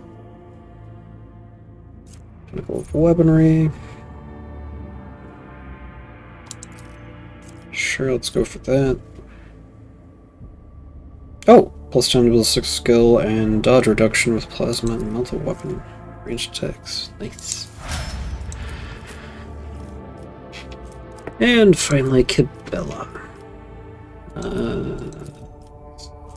Pinnacle of Weaponry. Sure, let's go for that. Oh! Plus 10 to ballistic skill and dodge reduction with plasma and multi-weapon ranged attacks. Nice. And finally, Kibella.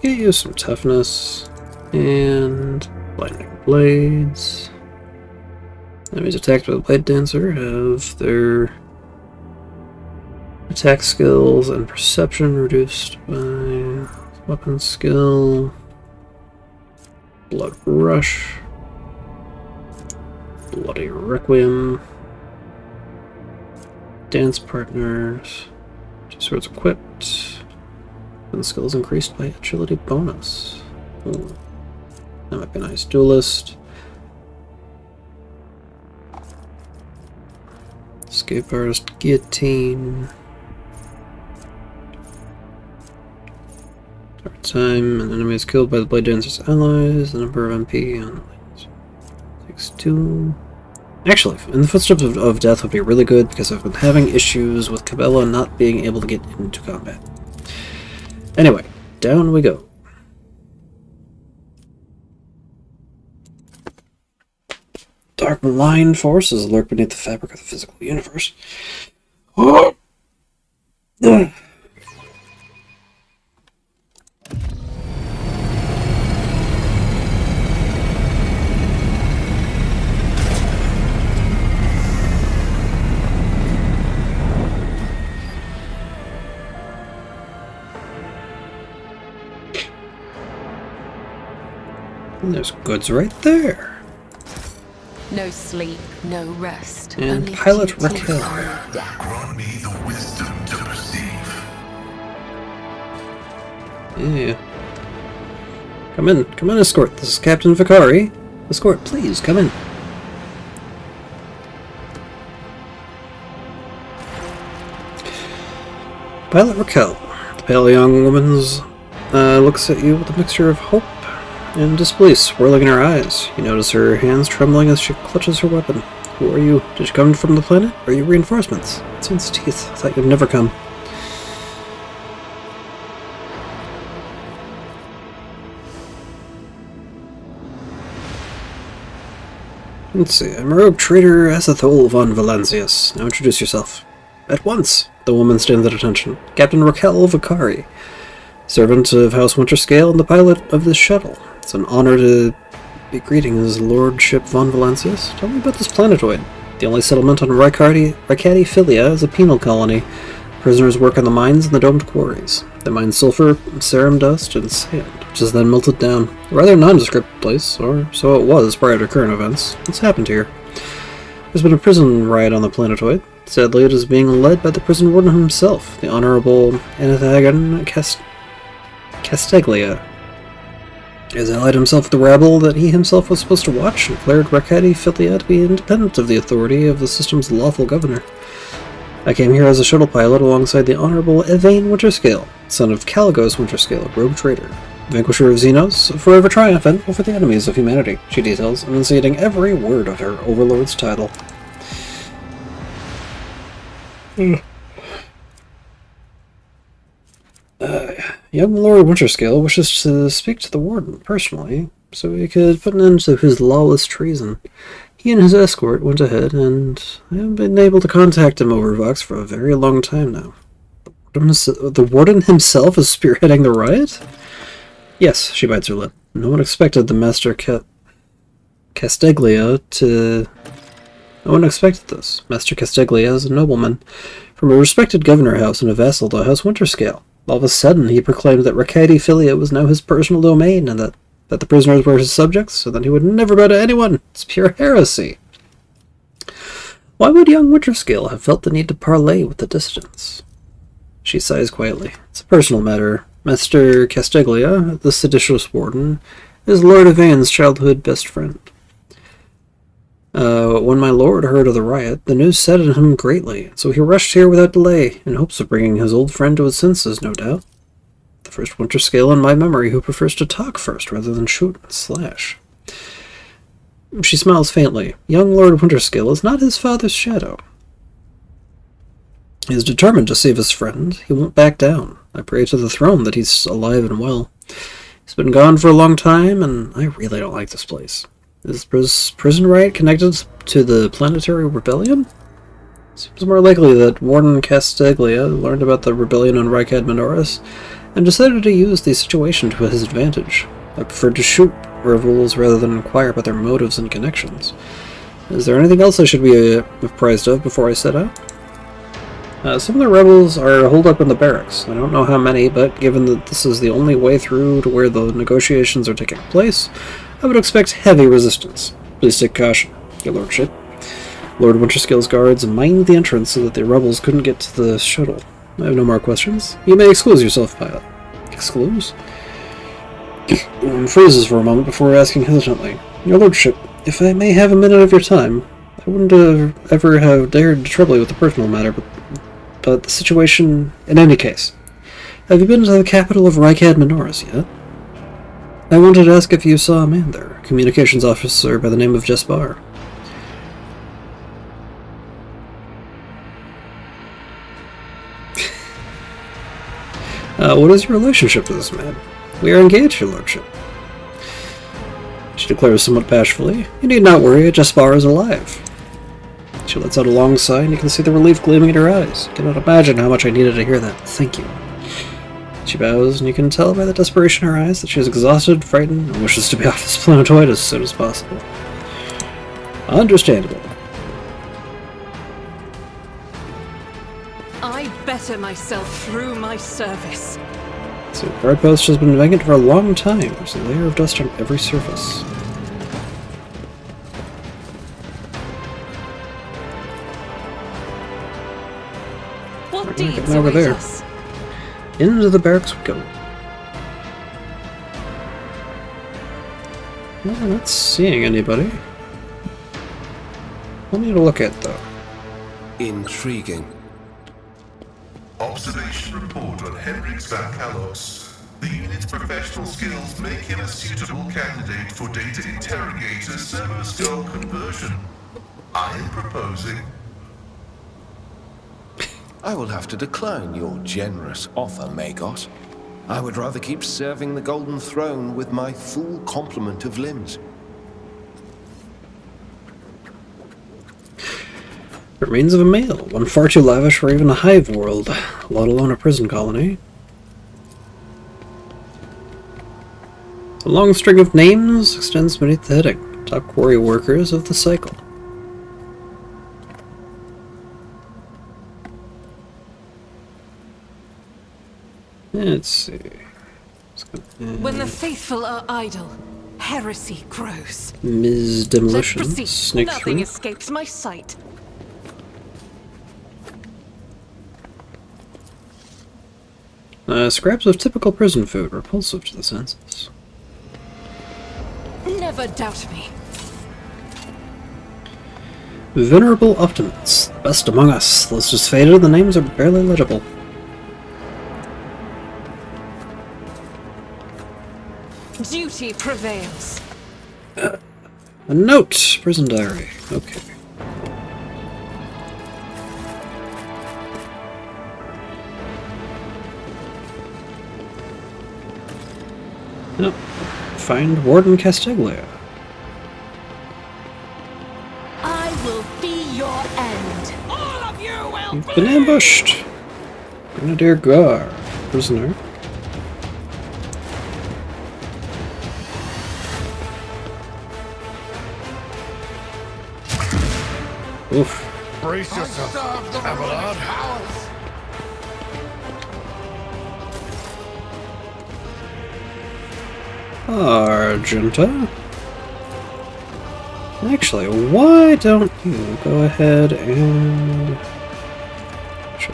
Get you some toughness and blinding blades. Enemies attacked by the Blade Dancer have their attack skills and perception reduced by weapon skill. Blood Rush. Bloody Requiem. Dance Partners. 2 swords equipped. And skills increased by agility bonus. Ooh. That might be a nice duelist. Escape artist, guillotine. Every time an enemy is killed by the blade dancer's allies, the number of MP on the blade takes 2. Actually, In the Footsteps of Death would be really good because I've been having issues with Cabela not being able to get into combat. Anyway, down we go. Dark malign forces lurk beneath the fabric of the physical universe. Oh. And there's goods right there. No sleep, no rest. And only Pilot duty Raquel. and death. Grant me the wisdom to perceive. Yeah. Come in, escort. This is Captain Vicari. Escort, please, come in. Pilot Raquel. The pale young woman's looks at you with a mixture of hope and disbelief swirling in her eyes. You notice her hands trembling as she clutches her weapon. Who are you? Did you come from the planet? Are you reinforcements? It's in its teeth. I thought you'd never come. Let's see. I'm a rogue trader, Azethol von Valancius. Now introduce yourself. At once! The woman stands at attention. Captain Raquel Vicari, servant of House Winterscale and the pilot of this shuttle. It's an honor to be greeting His Lordship von Valancius. Tell me about this planetoid. The only settlement on Ricati Filia is a penal colony. Prisoners work on the mines and the domed quarries. They mine sulfur, serum dust, and sand, which is then melted down. A rather nondescript place, or so it was prior to current events. What's happened here? There's been a prison riot on the planetoid. Sadly, it is being led by the prison warden himself, the Honorable Anathagan Casteglia. He has allied himself with the rabble that he himself was supposed to watch and declared Ricati Filia to be independent of the authority of the system's lawful governor. I came here as a shuttle pilot alongside the Honorable Evane Winterscale, son of Caligos Winterscale, rogue trader, vanquisher of Xenos, forever triumphant over the enemies of humanity, she details, enunciating every word of her overlord's title. Young Lord Winterscale wishes to speak to the warden personally, so he could put an end to his lawless treason. He and his escort went ahead, and I haven't been able to contact him over Vox for a very long time now. The warden himself is spearheading the riot? Yes, she bites her lip. No one expected the Master Casteglia to... No one expected this. Master Casteglia is a nobleman from a respected governor house and a vassal to House Winterscale. All of a sudden, he proclaimed that Ricati Filia was now his personal domain, and that the prisoners were his subjects, so that he would never bow to anyone. It's pure heresy. Why would young Winterscale have felt the need to parley with the dissidents? She sighs quietly. It's a personal matter. Master Casteglia, the seditious warden, is Lord Evane's childhood best friend. When my lord heard of the riot, the news saddened him greatly, so he rushed here without delay, in hopes of bringing his old friend to his senses, no doubt. The first Winterscale in my memory who prefers to talk first rather than shoot and slash. She smiles faintly. Young Lord Winterscale is not his father's shadow. He is determined to save his friend. He won't back down. I pray to the throne that he's alive and well. He's been gone for a long time, and I really don't like this place. Is this prison riot connected to the planetary rebellion? Seems more likely that Warden Casteglia learned about the rebellion on Ricad Minoris and decided to use the situation to his advantage. I prefer to shoot rebels rather than inquire about their motives and connections. Is there anything else I should be apprised of before I set out? Some of the rebels are holed up in the barracks. I don't know how many, but given that this is the only way through to where the negotiations are taking place, I would expect heavy resistance. Please take caution, your lordship. Lord Winterscale's guards mined the entrance so that the rebels couldn't get to the shuttle. I have no more questions. You may excuse yourself, pilot. Excuse? Freezes for a moment before asking hesitantly, "Your lordship, if I may have a minute of your time, I wouldn't ever have dared to trouble you with a personal matter, but the situation... In any case, have you been to the capital of Rykad Minoris yet? I wanted to ask if you saw a man there, a communications officer by the name of Jesbar." What is your relationship to this man? We are engaged, your lordship. She declares somewhat bashfully, "You need not worry, Jesbar is alive." She lets out a long sigh, and you can see the relief gleaming in her eyes. Cannot imagine how much I needed to hear that. Thank you. She bows, and you can tell by the desperation in her eyes that she is exhausted, frightened, and wishes to be off this planetoid as soon as possible. Understandable. I better myself through my service. So the guard post has been vacant for a long time. There's a layer of dust on every surface. What deeds over await there. us? Into the barracks we go. Well, I'm not seeing anybody. I'll need to look at, though. Intriguing. Observation report on Henrik Van Kalos. The unit's professional skills make him a suitable candidate for data interrogator server skull conversion. I am proposing... I will have to decline your generous offer, Magos. I would rather keep serving the Golden Throne with my full complement of limbs. Remains of a male, one far too lavish for even a hive world, let alone a prison colony. A long string of names extends beneath the heading, top quarry workers of the cycle. Let's see. When the faithful are idle, heresy grows. Ms. Let's Demolition, proceed. sneak Nothing through. escapes my sight. Scraps of typical prison food, repulsive to the senses. Never doubt me. Venerable Optimates, the best among us. The list is faded, the names are barely legible. Duty prevails. A note! Prison diary. Okay. Nope. Find Warden Castiglia. I will be your end. All of you will You've been ambushed. Grenadier Gar. Prisoner. Oof. Brace yourself, Abelard. Argenta? Actually, why don't you go ahead and...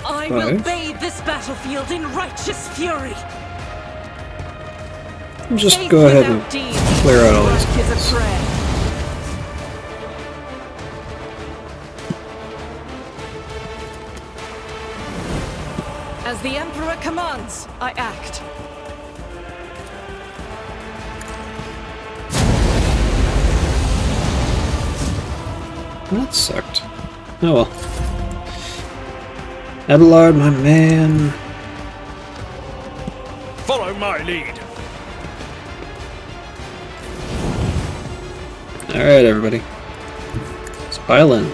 I will bathe this battlefield in righteous fury. Just Faith go ahead without and deeds, clear out all work these is a guys. prayer. As the Emperor commands, I act. That sucked. Oh well. Abelard, my man. Follow my lead. Alright, everybody. Let's pile in.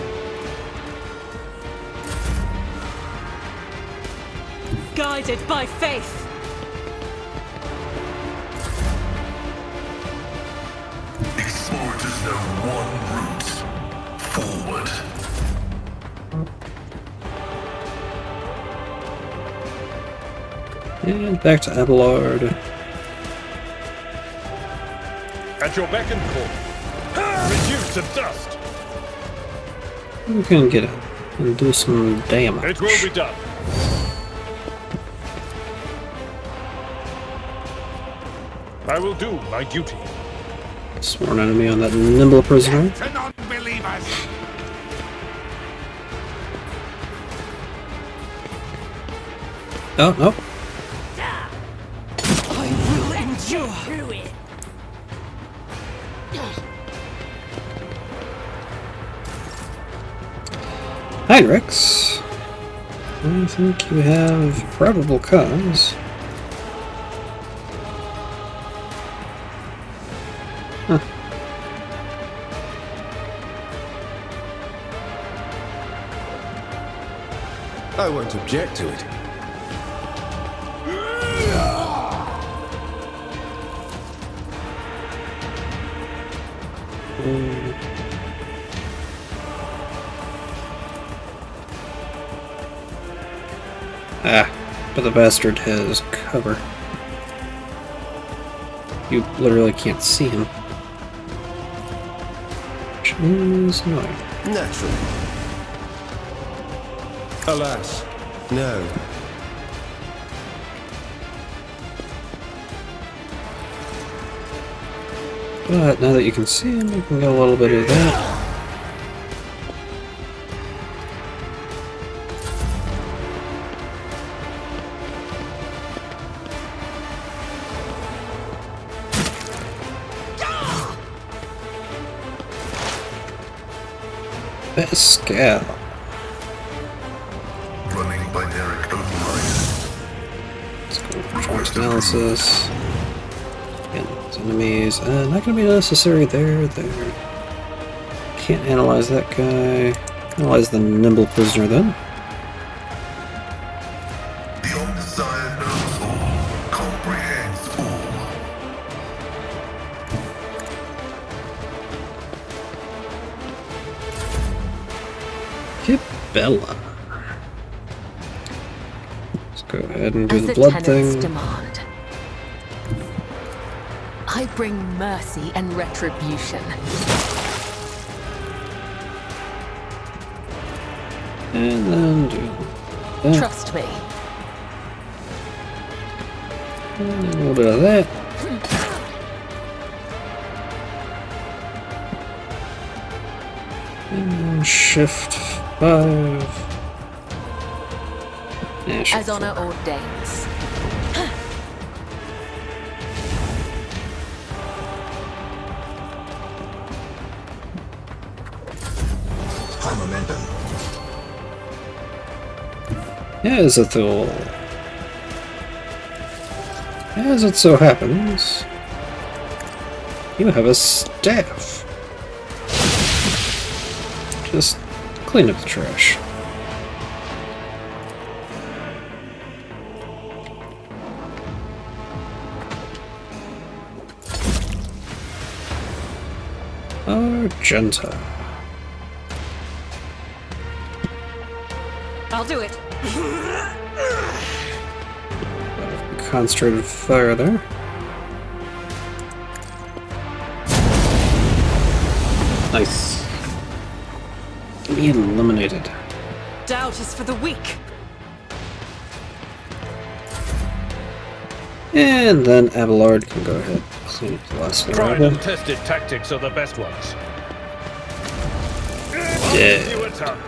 Guided by faith. Explorers know one route. Forward. And back to Abelard. At your beck and call. Reduced to dust. We can get it and do some damage. It will be done. I will do my duty. Sworn enemy on that nimble prisoner. To non-believers! Oh, no. I will endure. Through it. Heinrichs. I think you have probable cause. Huh. I won't object to it. Ah, but the bastard has cover. You literally can't see him. Which is annoying. Naturally. Alas, no. But now that you can see him, you can get a little bit of that. Pascal. Running binaric override. Let's go for choice analysis. Again, it's enemies. Not going to be necessary there. Can't analyze that guy. Analyze the nimble prisoner then. The undesired knows all, comprehends all. Bella. Let's go ahead and do As the the blood tenants thing. demand, I bring mercy and retribution. And then do that. Trust me. And a little bit of that. And shift 5. Yeah, shift As honor 4. ordains. High momentum. Azathoul. As it so happens, you have a staff. Just clean up the trash. Argenta. I'll do it. Concentrated fire there. Nice. Be eliminated. Doubt is for the weak. And then Abelard can go ahead and clean up the last Tried arrival. and tested tactics are the best ones. Yeah. See what's up.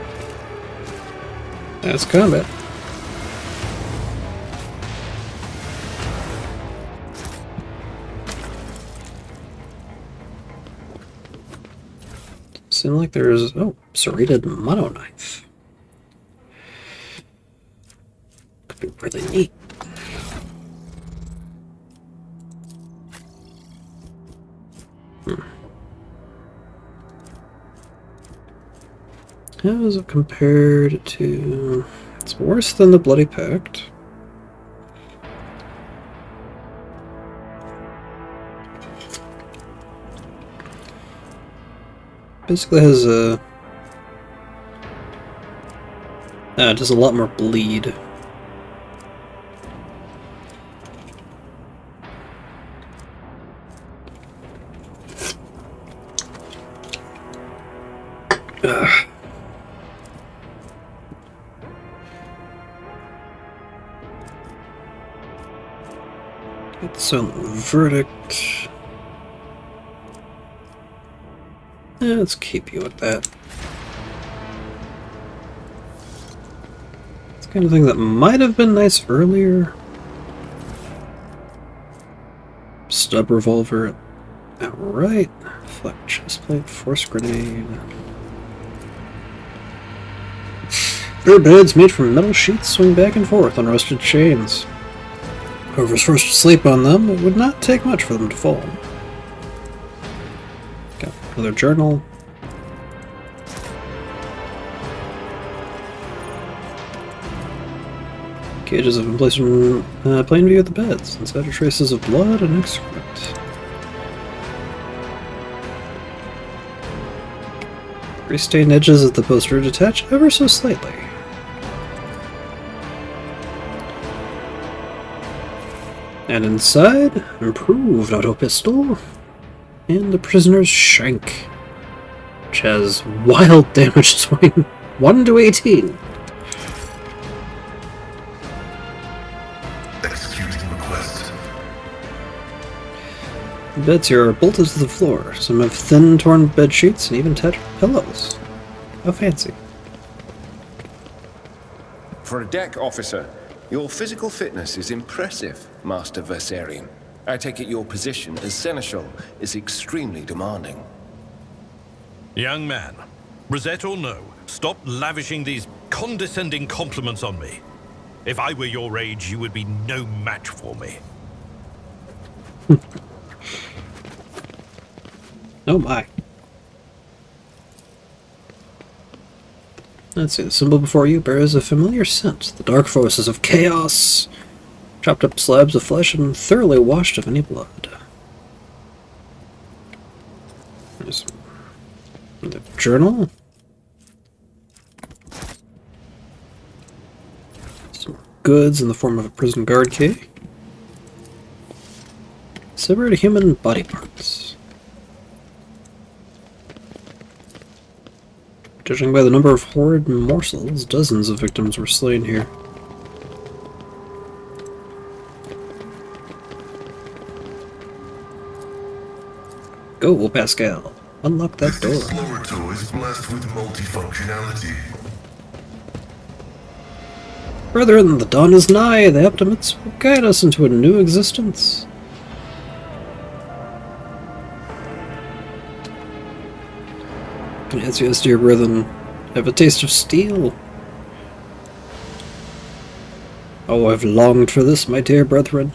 That's combat. Seems like there's serrated mono knife. Could be really neat. How is it compared to... It's worse than the Bloody Pact. Basically has a... it does a lot more bleed. Ugh. Get Silent verdict. Let's keep you at that. It's the kind of thing that might have been nice earlier. Stub revolver. Outright. Flak chestplate. Force grenade. Their beds made from metal sheets swing back and forth on rusted chains. Whoever's forced to sleep on them, it would not take much for them to fall. Got another journal. Cages have been placed in plain view of the beds. Inside are traces of blood and excrement. Gray-stained edges of the poster detach ever so slightly. And inside, improved auto pistol and the prisoner's shank, which has wild damage swing 1 to 18. Executing request. The beds here are bolted to the floor. Some have thin, torn bed sheets and even tattered pillows. How fancy. For a deck officer, your physical fitness is impressive, Master Versarian. I take it your position as Seneschal is extremely demanding. Young man, Rosette or no, stop lavishing these condescending compliments on me. If I were your age, you would be no match for me. Oh my. Let's see, the symbol before you bears a familiar scent. The dark forces of chaos. Chopped up slabs of flesh and thoroughly washed of any blood. There's the journal. Some goods in the form of a prison guard key. Severed human body parts. Judging by the number of horrid morsels, dozens of victims were slain here. Go, Pascal. Unlock that door. This laboratory is blessed with multifunctionality. Brethren, the dawn is nigh. The Optimates will guide us into a new existence. Yes, yes, dear brethren. Have a taste of steel. Oh, I've longed for this, my dear brethren.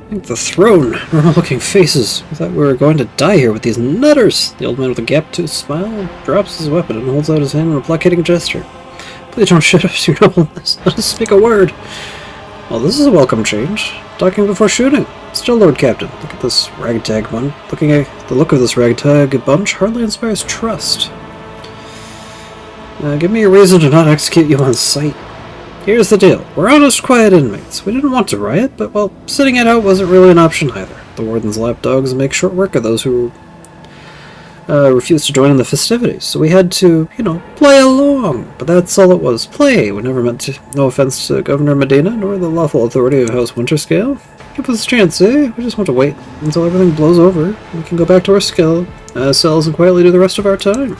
Thank the throne. Normal-looking faces. I thought we were going to die here with these nutters. The old man with a gap-toothed smile drops his weapon and holds out his hand in a placating gesture. Please don't shut up, your nobleness. Let us speak a word. Well, this is a welcome change. Talking before shooting. Still, Lord Captain, look at this ragtag one. Looking at the look of this ragtag bunch hardly inspires trust. Give me a reason to not execute you on sight. Here's the deal. We're honest, quiet inmates. We didn't want to riot, but, well, sitting it out wasn't really an option either. The warden's lapdogs make short work of those who refused to join in the festivities, so we had to, play along. But that's all it was. Play. We never meant to. No offense to Governor Medina, nor the lawful authority of House Winterscale. Give us a chance, eh? We just want to wait until everything blows over. We can go back to our cells and quietly do the rest of our time.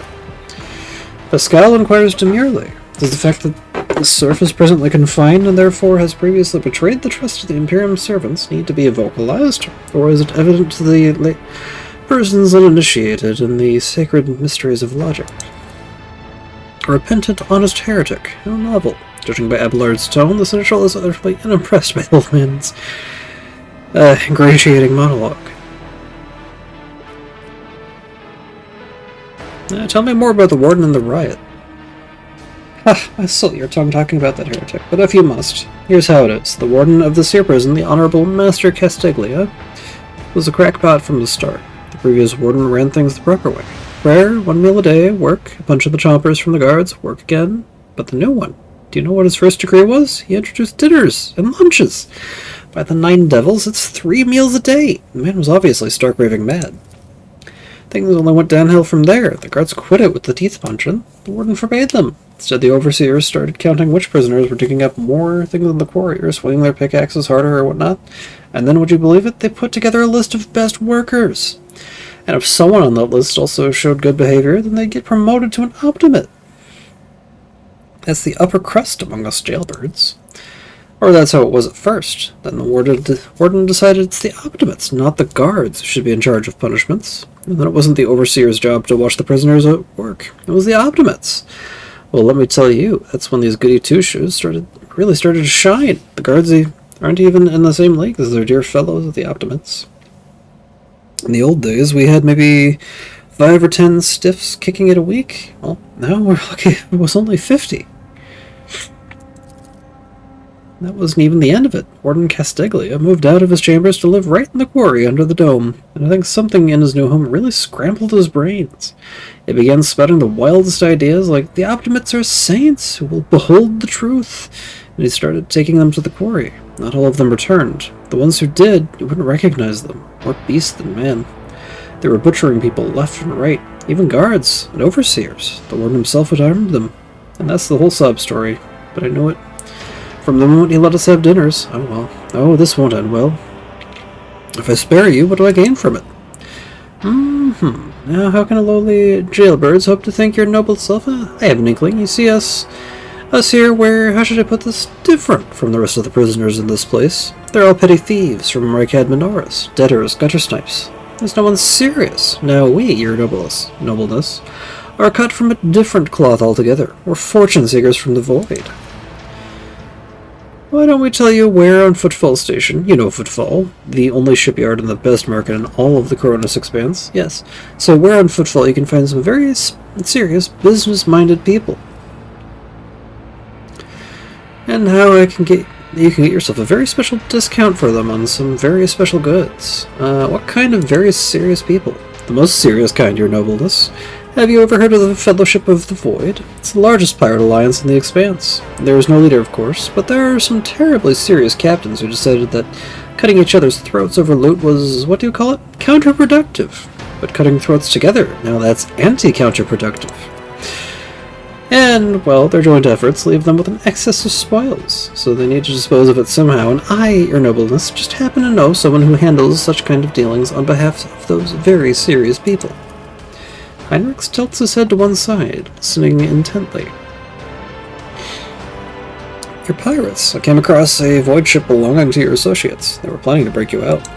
Pascal inquires demurely. Does the fact that the serf is presently confined and therefore has previously betrayed the trust of the Imperium servants need to be vocalized, or is it evident to the persons uninitiated in the sacred mysteries of logic? A repentant, honest heretic. How novel. Judging by Abelard's tone, the Seneschal is utterly unimpressed by the old man's ingratiating monologue. Tell me more about the warden and the riot. I saw your tongue talking about that heretic, but if you must, here's how it is. The warden of this here prison, the Honorable Master Castiglia, was a crackpot from the start. The previous warden ran things the proper way. Prayer, 1 meal a day, work, a bunch of the chompers from the guards, work again. But the new one, do you know what his first decree was? He introduced dinners and lunches. By the 9 devils, it's 3 meals a day. The man was obviously stark raving mad. Things only went downhill from there. The guards quit it with the teeth punching. The warden forbade them. Instead, the overseers started counting which prisoners were digging up more things in the quarry, or swinging their pickaxes harder, or whatnot. And then, would you believe it, they put together a list of best workers. And if someone on that list also showed good behavior, then they'd get promoted to an optimate. That's the upper crust among us jailbirds. Or that's how it was at first. Then the warden decided it's the optimates, not the guards, who should be in charge of punishments. And then it wasn't the overseer's job to watch the prisoners at work. It was the optimates. Well, let me tell you, that's when these goody two-shoes really started to shine. The guards aren't even in the same league as their dear fellows at the optimates. In the old days, we had maybe 5 or 10 stiffs kicking it a week. Well, now we're lucky it was only 50. That wasn't even the end of it. Warden Castiglia moved out of his chambers to live right in the quarry under the dome, and I think something in his new home really scrambled his brains. He began spouting the wildest ideas like the optimates are saints who will behold the truth, and he started taking them to the quarry. Not all of them returned. The ones who did, you wouldn't recognize them. More beast than man. They were butchering people left and right, even guards and overseers. The warden himself had armed them. And that's the whole sob story. But I knew it. From the moment he let us have dinners. Oh well. Oh, this won't end well. If I spare you, what do I gain from it? Now how can a lowly jailbirds hope to thank your noble self? I have an inkling. You see us here, where, how should I put this, different from the rest of the prisoners in this place. They're all petty thieves from Rykad Minoris, debtors, gutter snipes. There's no one serious. Now we, your nobleness, are cut from a different cloth altogether. We're fortune seekers from the void. Why don't we tell you where on Footfall Station? You know Footfall, the only shipyard in the best market in all of the Coronis Expanse. Yes. So where on Footfall you can find some very serious, business-minded people. And how you can get yourself a very special discount for them on some very special goods. What kind of very serious people? The most serious kind, your nobleness. Have you ever heard of the Fellowship of the Void? It's the largest pirate alliance in the Expanse. There is no leader, of course, but there are some terribly serious captains who decided that cutting each other's throats over loot was, what do you call it? Counterproductive. But cutting throats together, now that's anti-counterproductive. And, well, their joint efforts leave them with an excess of spoils, so they need to dispose of it somehow, and I, your nobleness, just happen to know someone who handles such kind of dealings on behalf of those very serious people. Heinrich tilts his head to one side, listening intently. You're pirates. I came across a void ship belonging to your associates. They were planning to break you out.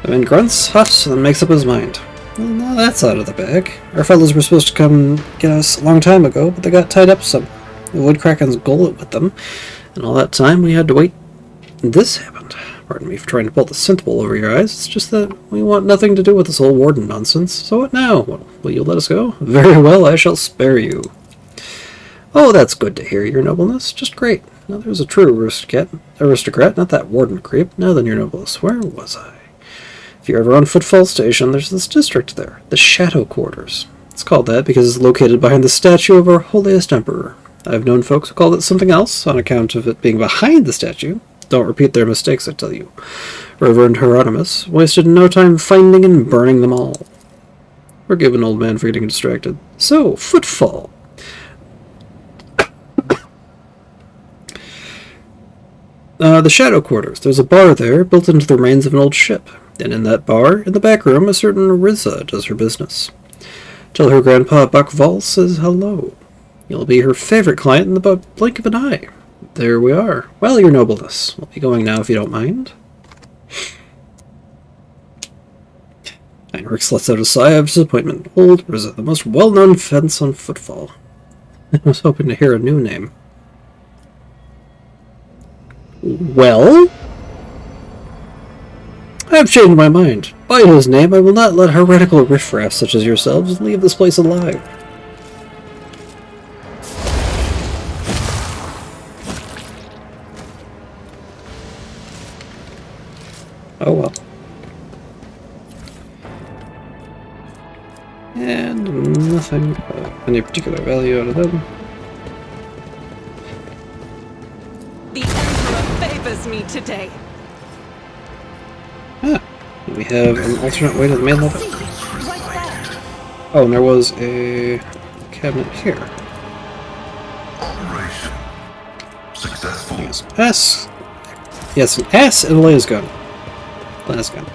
The man grunts, huffs, and then makes up his mind. Well, now that's out of the bag. Our fellows were supposed to come get us a long time ago, but they got tied up somewhere. The Wood Kraken's gullet with them, and all that time we had to wait. And this happened. Pardon me for trying to pull the scent wool over your eyes. It's just that we want nothing to do with this whole warden nonsense. So what now? Well, will you let us go? Very well, I shall spare you. Oh, that's good to hear, your nobleness. Just great. Now there's a true aristocrat, not that warden creep. Now then, your nobleness, where was I? If you're ever on Footfall Station, there's this district there, the Shadow Quarters. It's called that because it's located behind the statue of our holiest emperor. I've known folks who called it something else on account of it being behind the statue. Don't repeat their mistakes, I tell you. Reverend Hieronymus wasted no time finding and burning them all. Forgive an old man for getting distracted. So, Footfall. The Shadow Quarters. There's a bar there, built into the remains of an old ship. And in that bar, in the back room, a certain Riza does her business. Tell her grandpa Buck Vol says hello. You'll be her favorite client in the blink of an eye. There we are. Well, your nobleness. We'll be going now if you don't mind. Heinrich lets out a sigh of disappointment. Old Riza, the most well-known fence on Footfall. I was hoping to hear a new name. Well? I've changed my mind. By his name, I will not let heretical riffraff such as yourselves leave this place alive. Oh well. And nothing of any particular value out of them. The Emperor favors me today. Ah, we have an alternate way to the main level. Oh, and there was a cabinet here. Operation successful. Yes, S. Yes, an S and a lasgun. Lasgun.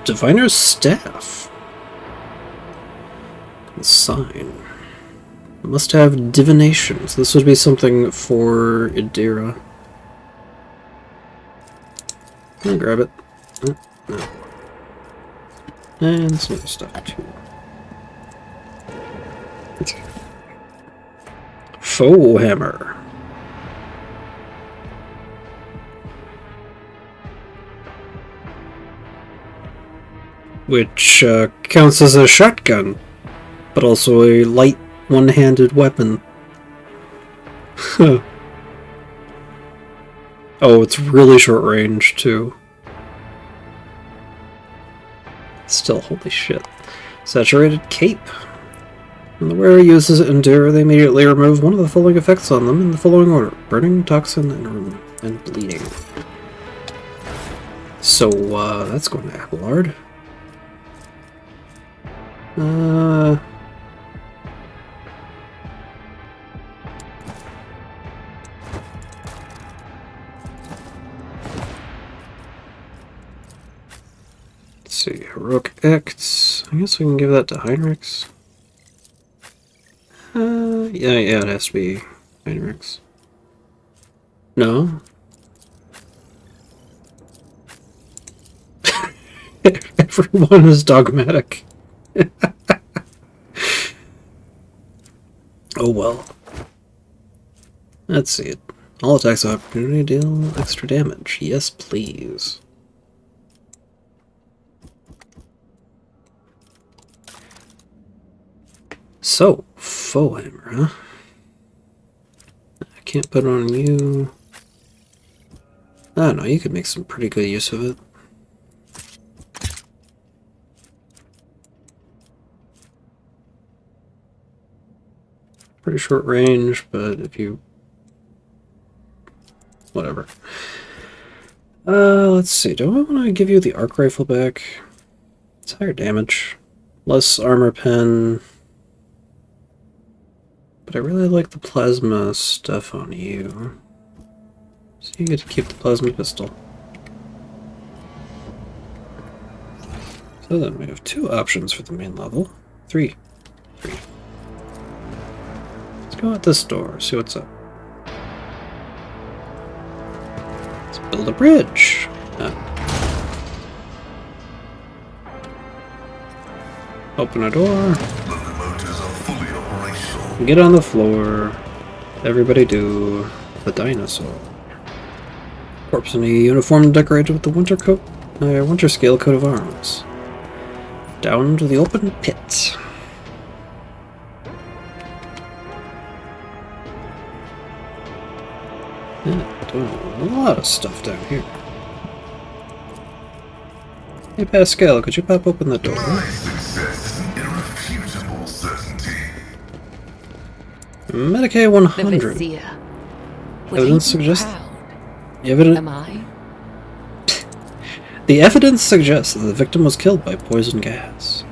Diviner's staff. Sign. Must have divination. So this would be something for Idira. I'll grab it. No. And some other stuff too. Foe hammer. Which counts as a shotgun, but also a light one-handed weapon. Oh, it's really short range too. Still, holy shit. Saturated cape. When the wearer uses Endure, they immediately remove one of the following effects on them in the following order: burning, toxin, and bleeding. So, that's going to Abelard. Let's see, Heroic Acts. I guess we can give that to Heinrichs. Yeah, it has to be Heinrichs. No? Everyone is dogmatic. Oh well. Let's see it. All attacks of opportunity deal extra damage. Yes, please. So, foe hammer, huh? I can't put it on you. I don't know, you could make some pretty good use of it. Pretty short range, but if you... whatever. Let's see, do I want to give you the arc rifle back? It's higher damage. Less armor pen. But I really like the plasma stuff on you. So you get to keep the plasma pistol. So then we have 2 options for the main level. 3. Let's go out this door, see what's up. Let's build a bridge. Open a door. Locomotives are fully operational. Get on the floor. Everybody do the dinosaur. Corpse in a uniform decorated with the winter scale coat of arms. Down to the open pit. Yeah, doing a lot of stuff down here. Hey Pascal, could you pop open the door? My success is an irrefutable certainty. Medicaid The 100. Vizier. Evidence suggests. Am I? The evidence suggests that the victim was killed by poison gas.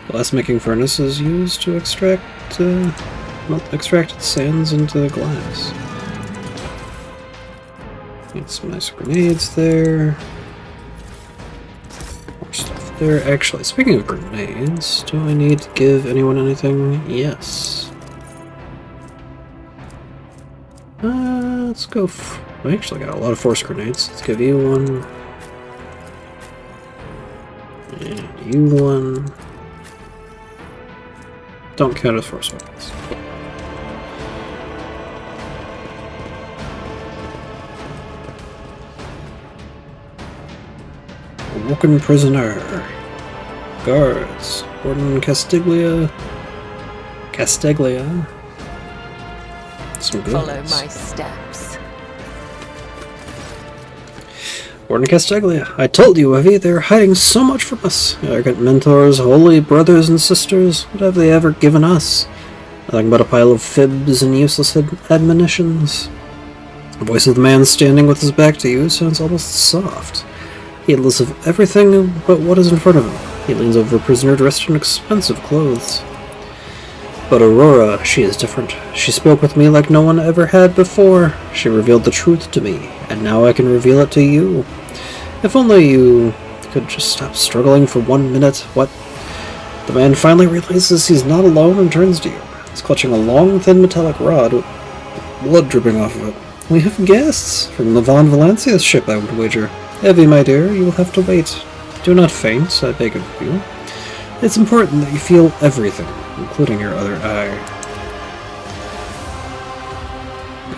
Glass-making furnace is used to extract extracted sands into glass. Need some nice grenades there. More stuff there. Actually, speaking of grenades, do I need to give anyone anything? Yes. Let's go. I actually got a lot of force grenades. Let's give you one. And you one. Don't count as force weapons. Awoken prisoner. Guards. Warden Castiglia. Some good Follow ones. my steps. Warden Castiglia, I told you, Evie, they're hiding so much from us. Arrogant mentors, holy brothers and sisters, what have they ever given us? Nothing but a pile of fibs and useless admonitions. The voice of the man standing with his back to you sounds almost soft. heedless of everything but what is in front of him. He leans over a prisoner dressed in expensive clothes. But Aurora, she is different. She spoke with me like no one ever had before. She revealed the truth to me, and now I can reveal it to you. If only you could just stop struggling for 1 minute. What? The man finally realizes he's not alone and turns to you. He's clutching a long, thin metallic rod with blood dripping off of it. We have guests from the Von Valancia's ship, I would wager. Evie, my dear, you will have to wait. Do not faint, I beg of you. It's important that you feel everything, including your other eye.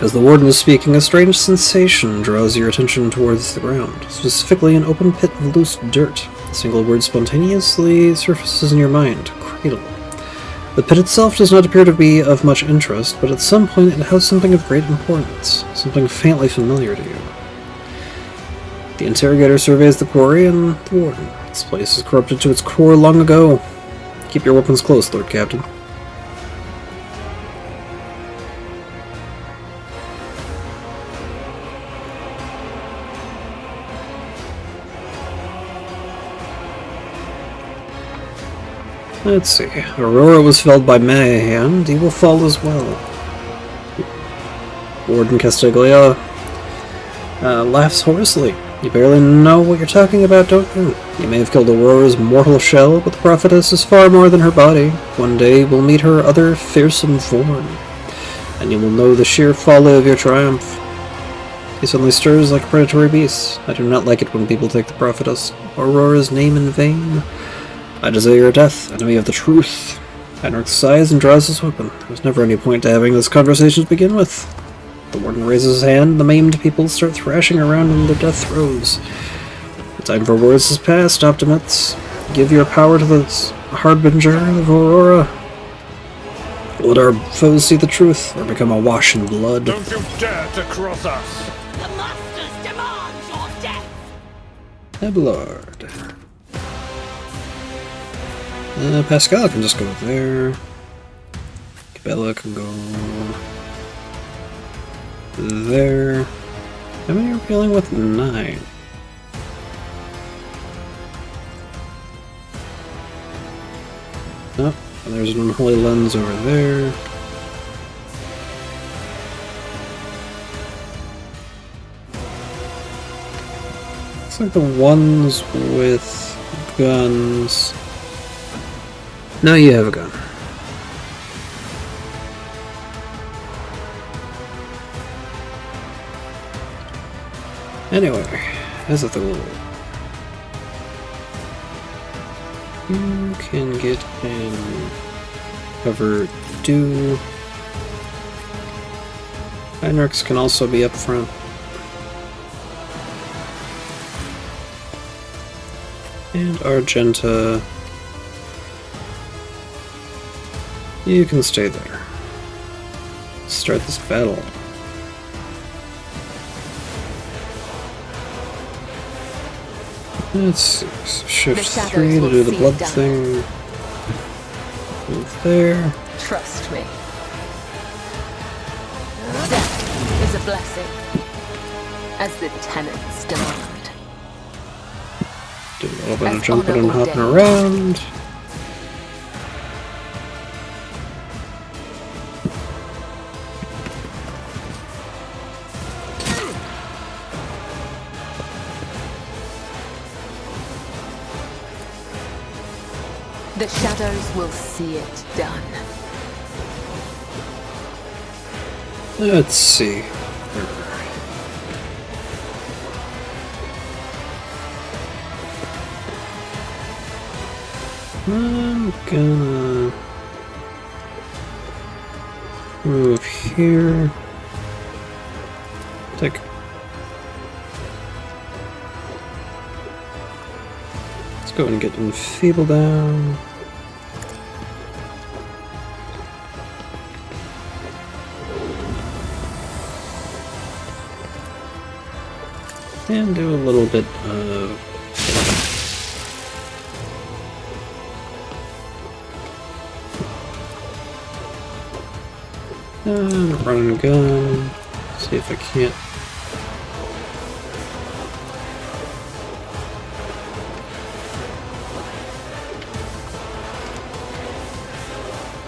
As the warden is speaking, a strange sensation draws your attention towards the ground, specifically an open pit of loose dirt. A single word spontaneously surfaces in your mind: cradle. The pit itself does not appear to be of much interest, but at some point it has something of great importance, something faintly familiar to you. The interrogator surveys the quarry and the warden. This place is corrupted to its core long ago. Keep your weapons close, Lord Captain. Let's see. Aurora was felled by my hand. He will fall as well. Warden Castiglia laughs hoarsely. You barely know what you're talking about, don't you? You may have killed Aurora's mortal shell, but the prophetess is far more than her body. One day we'll meet her other fearsome form, and you will know the sheer folly of your triumph. He suddenly stirs like a predatory beast. I do not like it when people take the prophetess Aurora's name in vain. I desire your death, enemy of the truth. Heinrich sighs and draws his weapon. There's never any point to having this conversation to begin with. The warden raises his hand, the maimed people start thrashing around in their death throes. The time for words has passed, Optimates. Give your power to the harbinger of Aurora. Let our foes see the truth, or become awash in blood. Don't you dare to cross us! The Masters demand your death! Abelard. Pascal can just go there. Cabela can go there. How many are we dealing with? 9. Oh, and there's an unholy lens over there. Looks like the ones with guns. Now you have a gun. Anyway, visit the world. You can get in cover 2. Heinrichs can also be up front. And Argenta, you can stay there. Start this battle. Let's see. So shift 3 to do the blood thing. Move there. Trust me. Death is a blessing, as the tenants demand. Do a little bit of jumping and hopping around. The shadows will see it done. Let's see. I'm gonna move here. Let's go and get Enfeeble down. And do a little bit of run and gun. See if I can't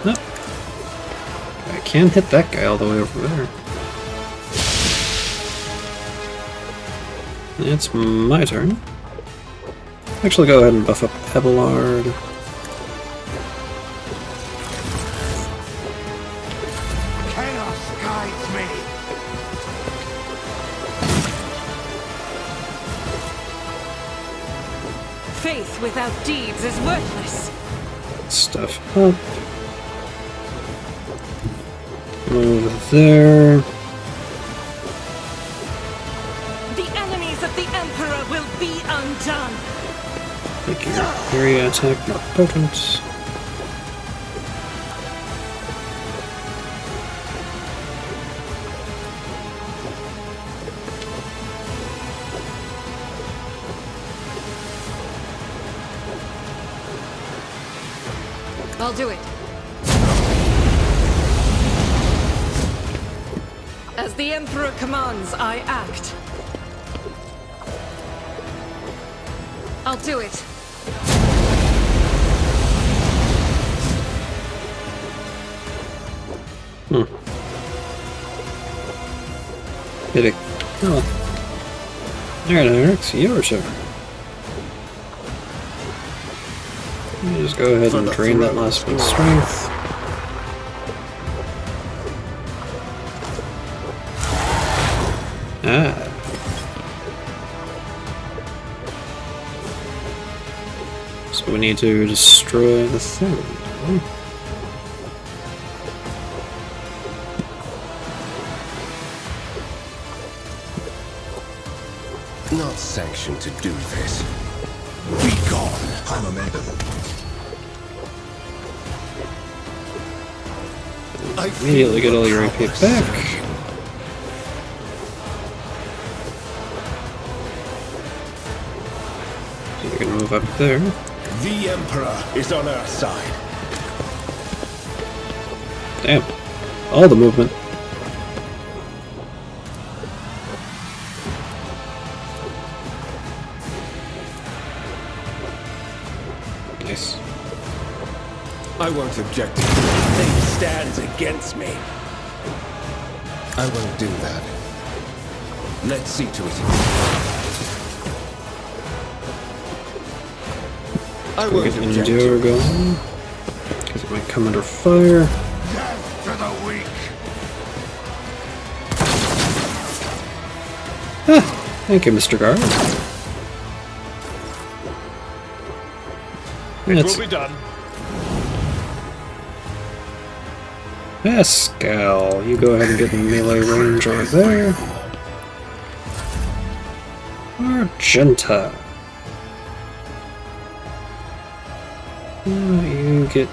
No. I can't hit that guy all the way over there. It's my turn. Actually, go ahead and buff up Abelard. Chaos guides me. Faith without deeds is worthless. Stuff up. Move there. The enemies of the Emperor will be undone. Make your area attack more potent. I'll do it. As the Emperor commands, I act. I'll do it. Hit it. Oh. Alright, Alex, your turn. You just go ahead and drain that last one's strength. Ah. So we need to destroy the third. Not sanctioned to do this. Be gone, Hamamendum. Immediately get all your AP back. So you can move up there. The Emperor is on our side. Damn. All the movement. Nice. I won't object to anything stands against me. I won't do that. Let's see to it. I We'll won't get object Endure to it. going. Because it might come under fire. Death to the weak. Thank you, Mr. Guard. It That's will be done. Pascal. You go ahead and get in melee range right there. Argenta. You get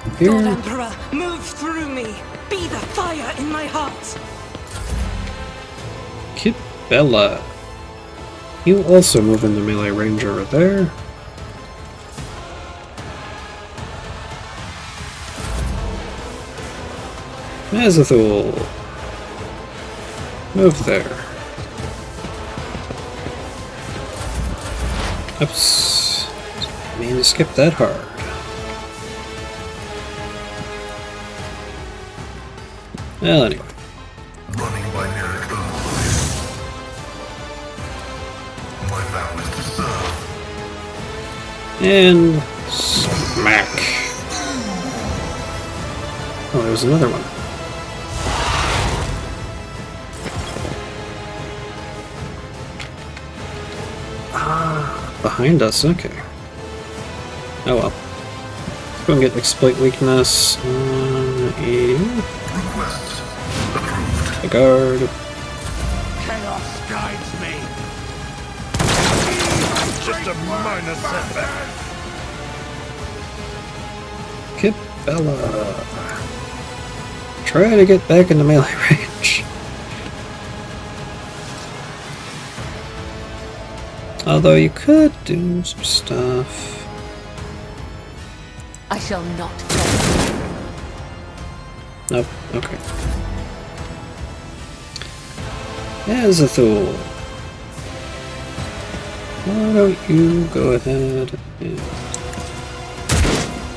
God here. Emperor, move through me. Be the fire in my heart. Kit Bella. You also move into melee range over there. Azathoul. Move there. Oops. Didn't mean to skip that hard. Well, anyway. Running by Merrick Earth. My vow is to serve. And smack. Oh, there's another one. Behind us, okay. Oh well. Let's go and get exploit weakness on you. Request approved. The guard. Chaos guides me. Just a minor setback. Kit Bella. Try to get back into melee range. Although you could do some stuff. I shall not fail. Nope, okay. Azathoul. Why don't you go ahead and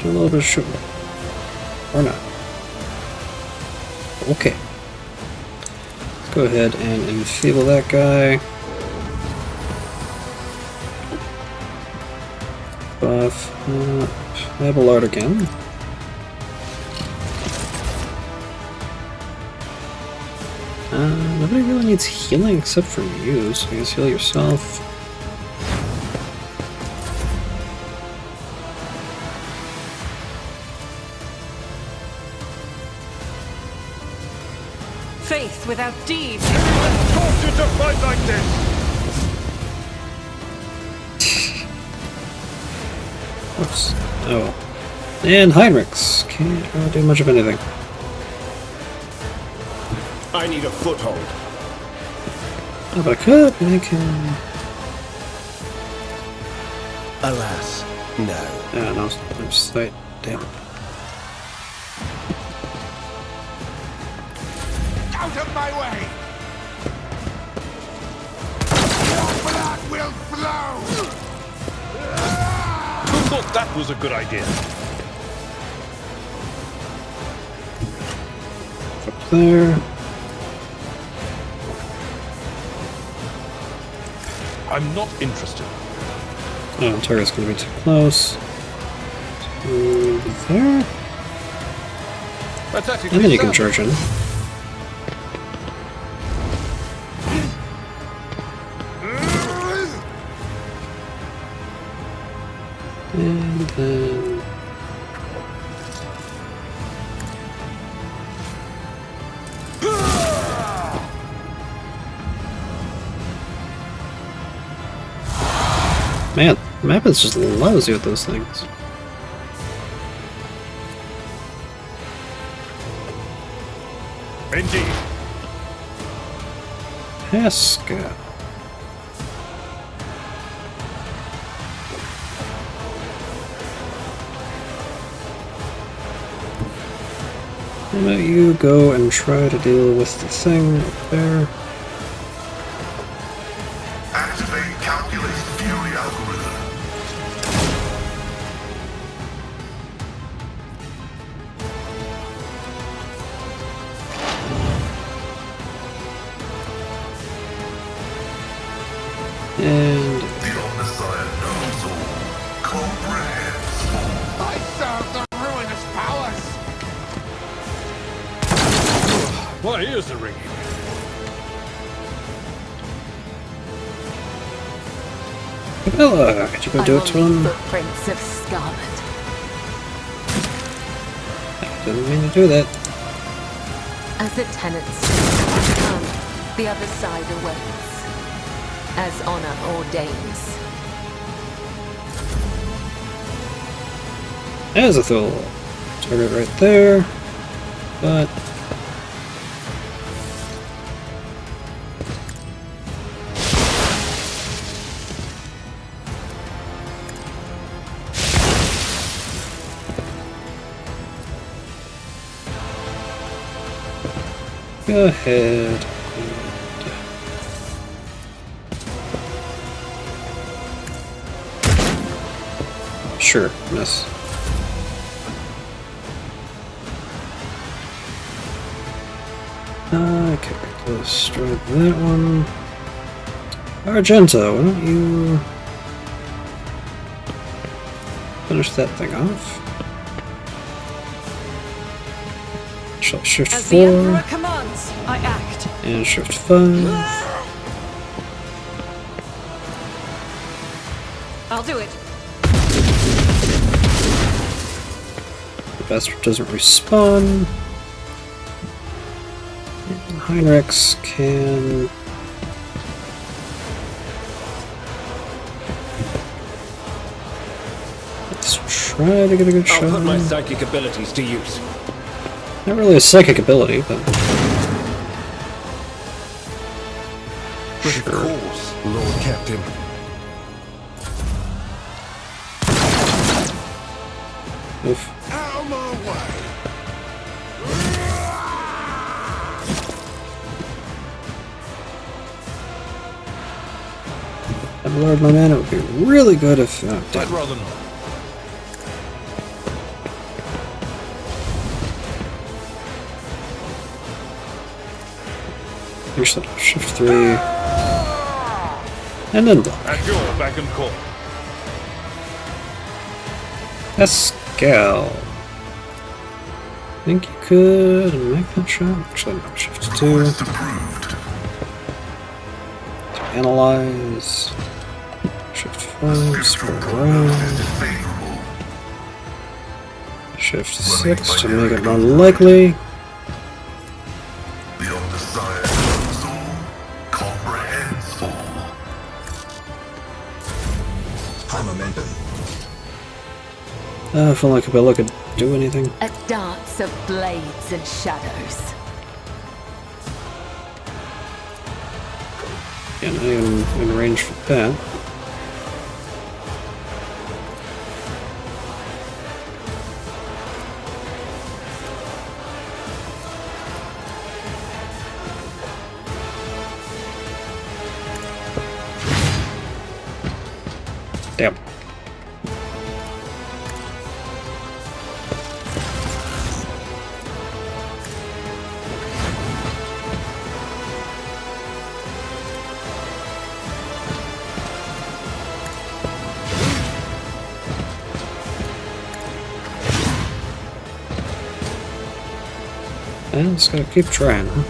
Do a little bit of shooting. Or not. Okay. Let's go ahead and enfeeble that guy. Buff. Abelard again. Nobody really needs healing except for you, so you guys heal yourself. Faith without deed. Taught you to fight like this! Oops. Oh. And Heinrichs. Can't really do much of anything. I need a foothold. Oh, but I could make him... Alas, no. Yeah, no, I'm sight. Damn it. Out of my way! Your blood will flow! Who thought that was a good idea? Up there. I'm not interested. Oh, target's gonna be too close. Over there. And then you can charge in. And then... Man, the map is just lousy with those things. Indeed. Pascal. How about you go and try to deal with the thing up there? Activate calculated fury algorithm. And... The Omnissiah knows all. Comprehends all. I serve the ruinous powers! My ears are ringing. Bella, could you go do it to him? Footprints of Scarlet. Didn't mean to do that. As the tenants come, the other side awaits. As honor ordains. Azathoth. Target right there. But... go ahead. Sure, miss. Okay, let's destroy that one. Argenta, why don't you finish that thing off? Shall I shift As the Emperor 4 commands, I act. and shift 5. I'll do it. The bastard doesn't respawn. And Heinrichs can... let's try to get a good I'll shot. put my psychic abilities to use. Not really a psychic ability, but... But of course, Lord Captain. Oof. Out of my way! I've lowered my mana. It would be really good if... oh, I'd damn. rather not. Finish that off. Shift 3. And then block. At your beck and call. Pascal. I think you could make that shot. Actually, no. Shift 2. Request approved. To analyze. Shift 5. Scroll around. Favorable. Shift 6 to make it more likely. The undesired proposal comprehends all. High momentum. I feel like Cabela could do anything. A dance of blades and shadows. Yeah, not even in range for that. Damn. Just gotta keep trying, huh?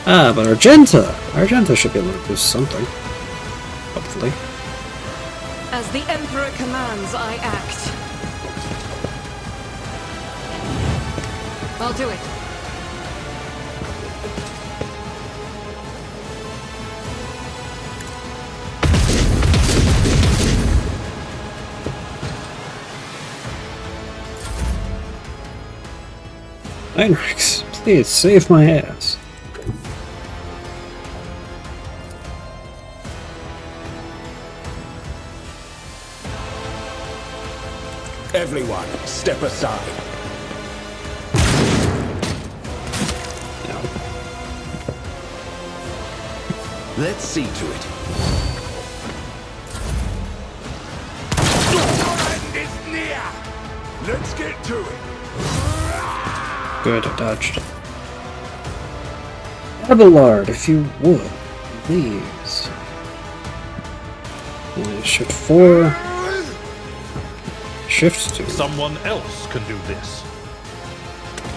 Ah, but Argenta! Argenta should be able to do something. Hopefully. As the Emperor commands, I act. I'll do it. Heinrichs, please save my ass. Everyone, step aside. No. Let's see to it. Your end is near! Let's get to it! Good, I dodged. Abelard, if you would, please. Shift 4. Shift 2. Someone else can do this.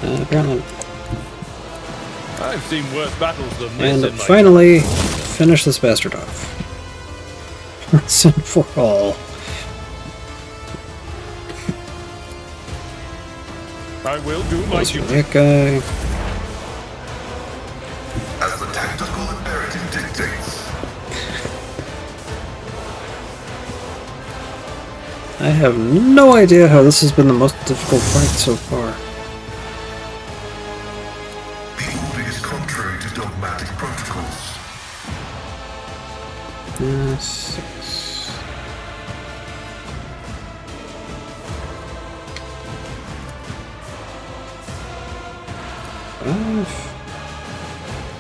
Apparently. I've seen worse battles than this And in my finally, finish this bastard off. Once and for all. I will do my Let's duty. that guy. As the tactical imperative dictates. I have no idea how this has been the most difficult fight so far. The order is contrary to dogmatic protocols. 6.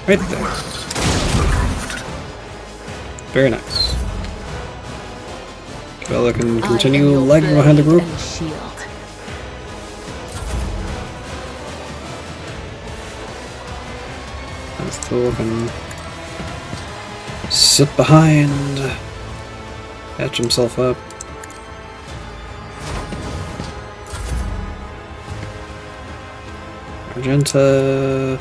Right there. Approved. Very nice. Cabela can I am continue your lagging behind the blade group. and shield. That's cool. Can sit behind, patch himself up. Argenta.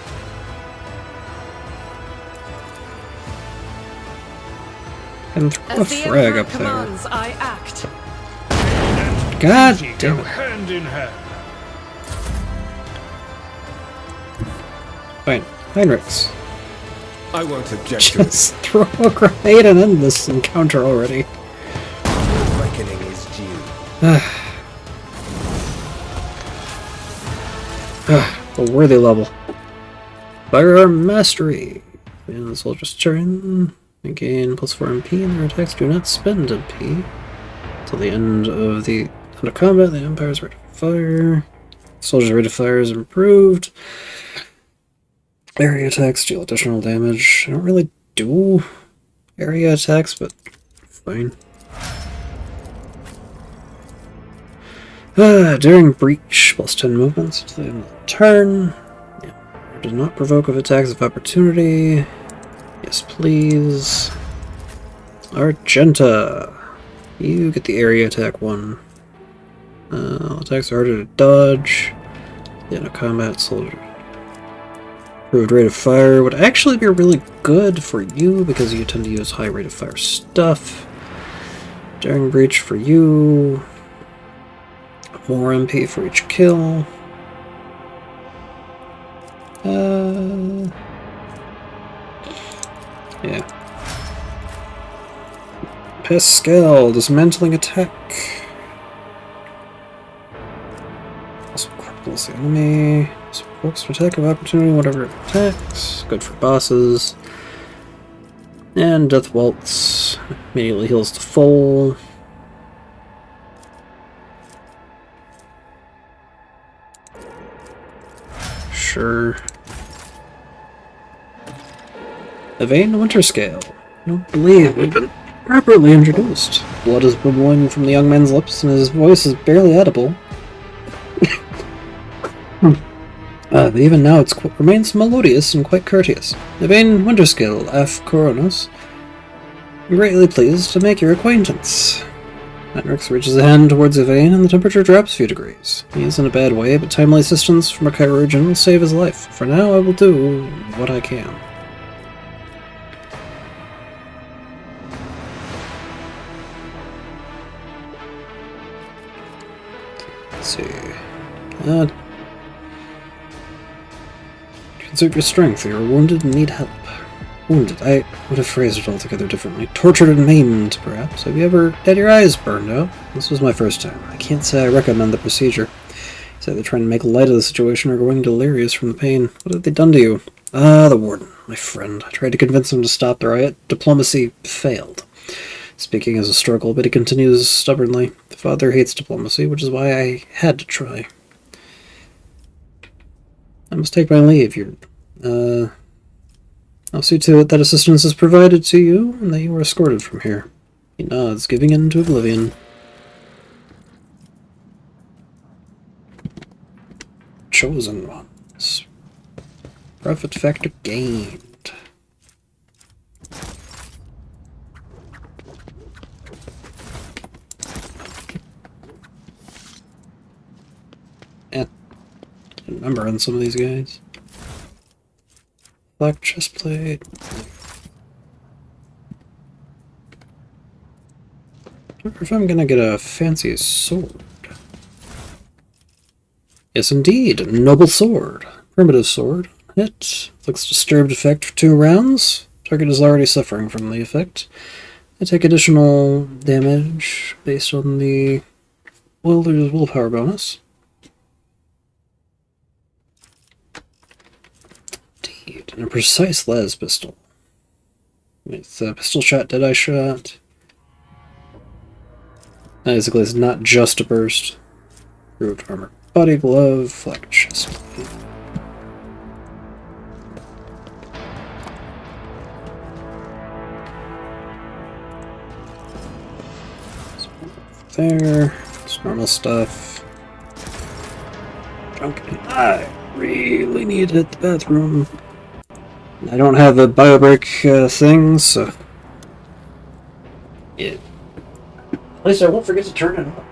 And throw a As the frag Emperor up there. commands, I act. God Duty damn go it. hand in hand. Fine. Heinrichs. I won't object to it. Just throw a grenade and end this encounter already. Reckoning is due. A worthy level. Firearm Mastery. And the soldier's turn. They gain +4 MP and their attacks do not spend MP. Until the end of combat, the Empire's rate of fire. Soldier's rate of fire is improved. Area attacks deal additional damage. I don't really do area attacks, but fine. During breach, +10 movements to the end of the turn. Yeah, Does not provoke with attacks of opportunity. Yes, please. Argenta. You get the area attack 1. All attacks are harder to dodge. Yeah, no combat soldier. Improved rate of fire would actually be really good for you because you tend to use high rate of fire stuff. Daring breach for you. More MP for each kill. Yeah. Pascal, dismantling attack. Also cripples the enemy. Supports an attack of opportunity, whatever it attacks. Good for bosses. And Death Waltz. Immediately heals to full. Sure. Evane Winter Scale. I don't believe we've been properly introduced. Blood is bubbling from the young man's lips, and his voice is barely audible. But even now it remains melodious and quite courteous. Evane Winter Scale, F. Coronos. I'm greatly pleased to make your acquaintance. Heinrichs reaches a hand towards Evane, and the temperature drops a few degrees. He is in a bad way, but timely assistance from a chirurgeon will save his life. For now, I will do what I can. Let's see. Conserve your strength. You are wounded and need help. Wounded. I would have phrased it altogether differently. Tortured and maimed, perhaps. Have you ever had your eyes burned out? This was my first time. I can't say I recommend the procedure. It's either trying to make light of the situation or going delirious from the pain. What have they done to you? Ah, the warden. My friend. I tried to convince him to stop the riot. Diplomacy failed. Speaking as a struggle, but he continues stubbornly. The father hates diplomacy, which is why I had to try. I must take my leave. I'll see to it that assistance is provided to you, and that you are escorted from here. He nods, giving in to oblivion. Chosen ones. Profit factor gained. I remember on some of these guys. Black chestplate. I wonder if I'm gonna get a fancy sword. Yes, indeed. Noble sword. Primitive sword. Hit. Looks disturbed effect for 2 rounds. Target is already suffering from the effect. I take additional damage based on the wielder's willpower bonus. And a precise las pistol. With pistol shot, deadeye shot. Basically, it's not just a burst. Improved armor, body glove, flak chest. There, it's normal stuff. Drunken. I really need to hit the bathroom. I don't have a biobreak thing, so yeah. At least I won't forget to turn it on.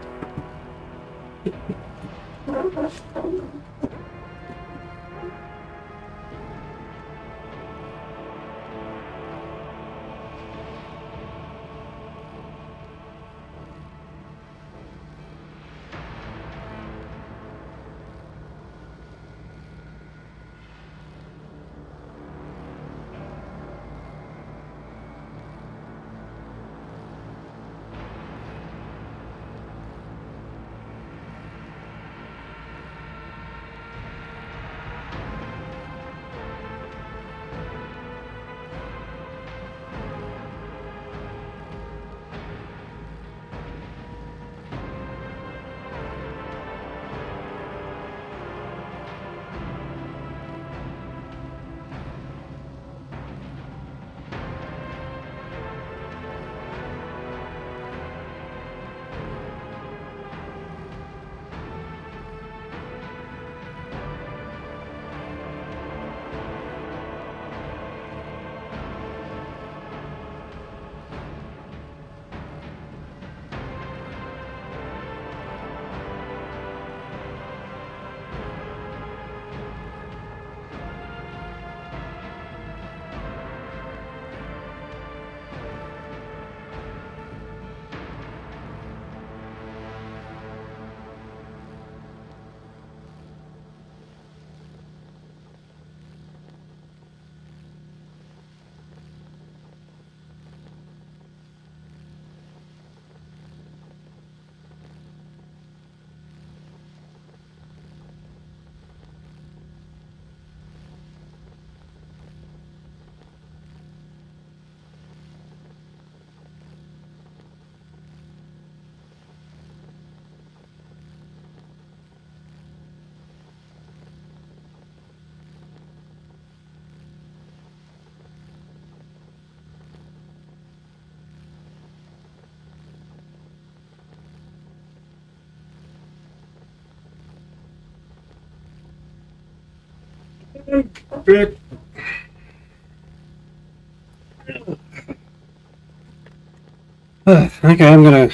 Okay, I'm gonna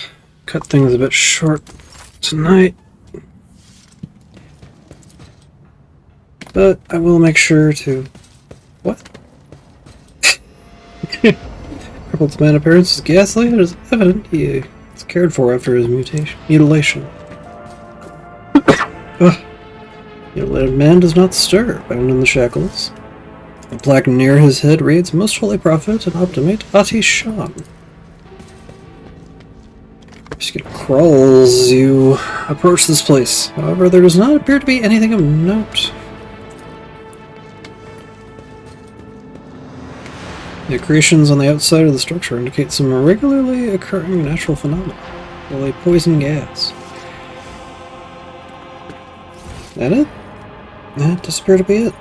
cut things a bit short tonight. But I will make sure to... What? Crippled's man appearance is ghastly. It is evident he is cared for after his mutilation. Mutilated man does not stir, bound in the shackles. The plaque near his head reads, Most Holy Prophet and Optimate Ati Shan. Just crawl as you approach this place. However, there does not appear to be anything of note. The accretions on the outside of the structure indicate some regularly occurring natural phenomena, like a poison gas. That it? That does appear to be it.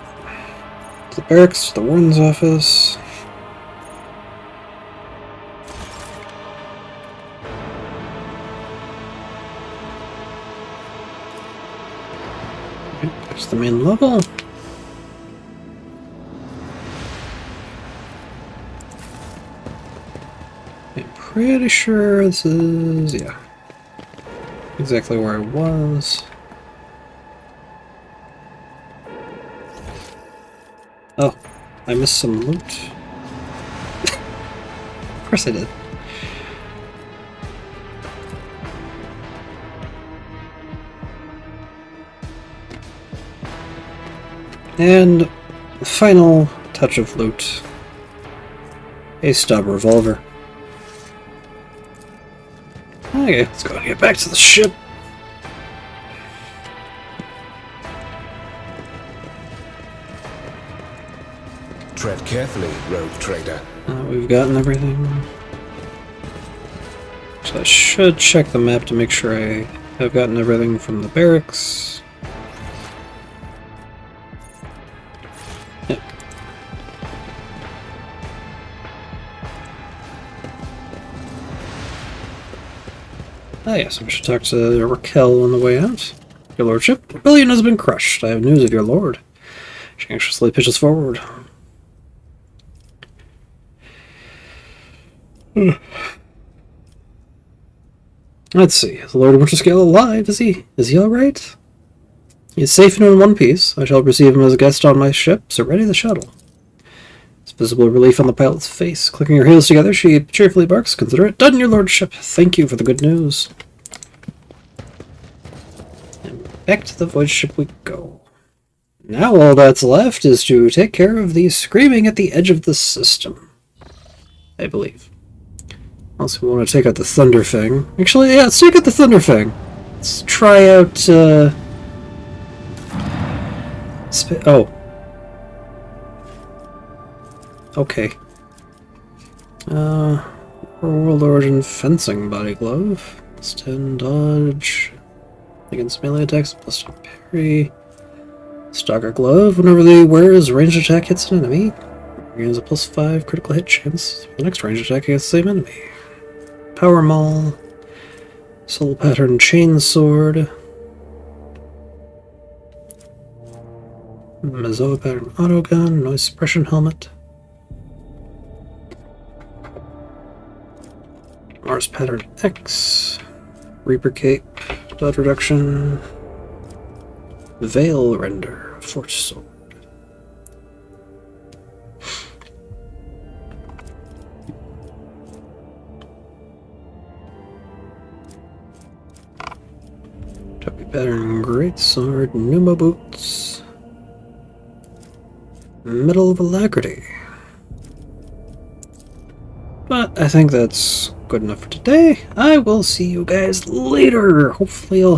The barracks, the warden's office. There's the main level. I'm pretty sure this is, yeah, exactly where I was. Oh, I missed some loot. Of course I did. And the final touch of loot. A stub revolver. Okay, let's go and get back to the ship. Tread carefully, rogue trader. We've gotten everything. So I should check the map to make sure I have gotten everything from the barracks. Yep. Ah yes, I should talk to Raquel on the way out. Your lordship, rebellion has been crushed. I have news of your lord. She anxiously pitches forward. Let's see. Is the Lord of Winterscale alive? Is he alright? He is safe and in one piece. I shall receive him as a guest on my ship, so ready the shuttle. There's visible relief on the pilot's face. Clicking her heels together, she cheerfully barks, Consider it done, your lordship. Thank you for the good news. And back to the void ship we go. Now all that's left is to take care of the screaming at the edge of the system. I believe. Also, we want to take out the Thunder Fang. Actually, yeah, let's take out the Thunder Fang. Let's try out, oh. Okay. World Origin Fencing Body Glove. Plus 10 dodge. Against melee attacks, plus 2 parry. Stalker Glove. Whenever they wear his ranged attack hits an enemy, gains a plus 5 critical hit chance for the next ranged attack against the same enemy. Power Maul, Soul Pattern Chainsword, Mazoa Pattern Autogun, Noise Suppression Helmet, Mars Pattern X, Reaper Cape, Dodge Reduction, Veil Render, Force Sword. Pattern Greatsword, Pneumo Boots, Metal of Alacrity. But I think that's good enough for today. I will see you guys later. Hopefully I'll